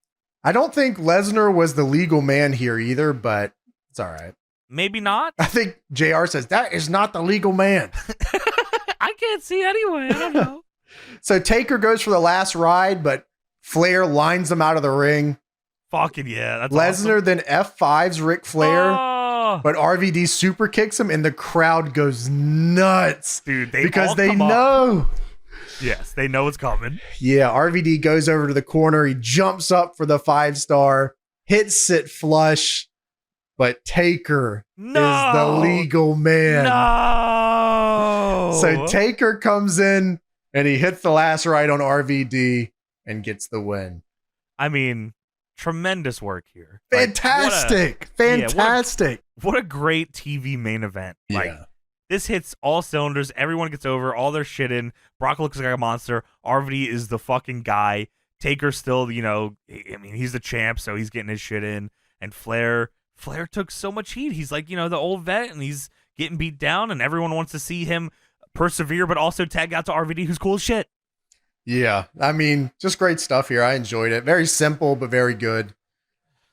I don't think Lesnar was the legal man here either, but it's all right. Maybe not. I think JR says, that is not the legal man. I can't see anyway. I don't know. So Taker goes for the last ride, but Flair lines him out of the ring. Fucking yeah. That's Lesnar awesome. Then F5s Ric Flair, but RVD super kicks him, and the crowd goes nuts. Dude, because they know. Yes, they know it's coming. Yeah, RVD goes over to the corner. He jumps up for the 5-star, hits it flush, but Taker is the legal man. No. So Taker comes in, and he hits the last right on RVD and gets the win. I mean, tremendous work here. Fantastic. Fantastic. What a great TV main event. Like, this hits all cylinders. Everyone gets over. All their shit in. Brock looks like a monster. RVD is the fucking guy. Taker still, I mean, he's the champ, so he's getting his shit in. And Flair took so much heat. He's like, the old vet, and he's getting beat down, and everyone wants to see him persevere, but also tag out to RVD, who's cool as shit. Yeah, I mean, just great stuff here. I enjoyed it. Very simple, but very good.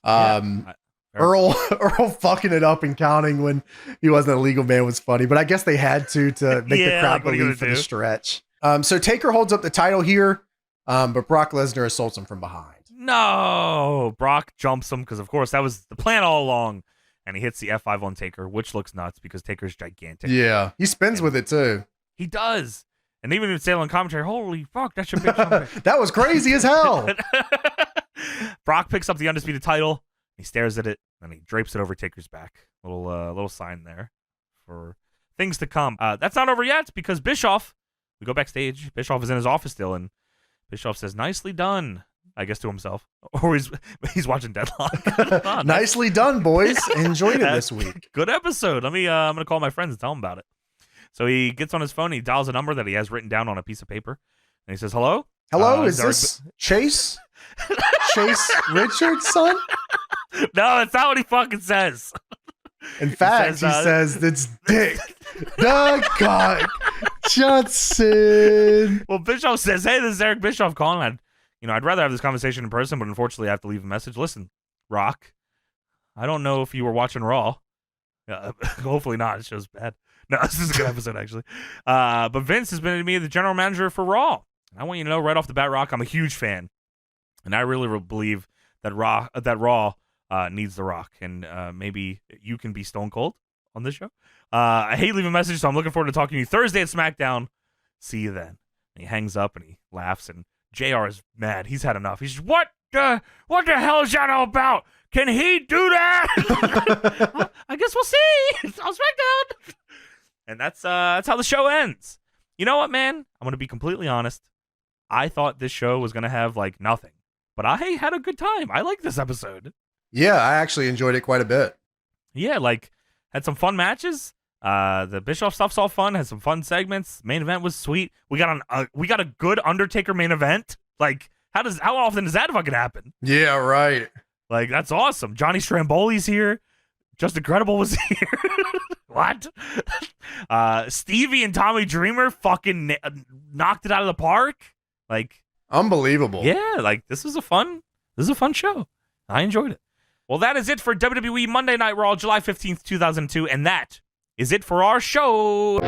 Earl fucking it up and counting when he wasn't a legal man was funny, but I guess they had to make the crowd believe for the stretch. So Taker holds up the title here, but Brock Lesnar assaults him from behind. No, Brock jumps him because, of course, that was the plan all along, and he hits the F5 on Taker, which looks nuts because Taker's gigantic. Yeah, he spins with it too. He does, and even in on commentary, holy fuck, that's your big jump. That was crazy as hell. Brock picks up the undisputed title. He stares at it, and he drapes it over Taker's back. Little sign there for things to come. That's not over yet because Bischoff. We go backstage. Bischoff is in his office still, and Bischoff says, "Nicely done." I guess to himself, or he's watching Deadlock. Nicely done, boys. Enjoyed it this week. Good episode. I'm gonna call my friends and tell them about it. So he gets on his phone. He dials a number that he has written down on a piece of paper, and he says, "Hello, is this Chase? Chase Richards' son?" No, that's not what he fucking says. In fact, he says it's Dick God Johnson. Well, Bischoff says, "Hey, this is Eric Bischoff calling. I'd rather have this conversation in person, but unfortunately I have to leave a message. Listen, Rock, I don't know if you were watching Raw. Hopefully not. It show's bad. No, this is a good episode, actually. But Vince has been to me the general manager for Raw. I want you to know right off the bat, Rock, I'm a huge fan. And I really believe that Raw needs The Rock. And maybe you can be Stone Cold on this show. I hate leaving a message, so I'm looking forward to talking to you Thursday at SmackDown. See you then." And he hangs up and he laughs, and JR is mad. He's had enough. He's what the hell is that all about? Can he do that? I guess we'll see. On SmackDown. And that's how the show ends. You know what, man? I'm gonna be completely honest. I thought this show was gonna have like nothing, but I had a good time. I like this episode. Yeah, I actually enjoyed it quite a bit. Yeah, like had some fun matches. The Bischoff stuff's all fun. Had some fun segments. Main event was sweet. We got a good Undertaker main event. Like how often does that fucking happen? Yeah, right. Like that's awesome. Johnny Stramboli's here. Just Incredible was here. What? Stevie and Tommy Dreamer fucking knocked it out of the park. Like unbelievable. Yeah, like this is a fun show. I enjoyed it. Well, that is it for WWE Monday Night Raw, July 15th, 2002, and that is it for our show.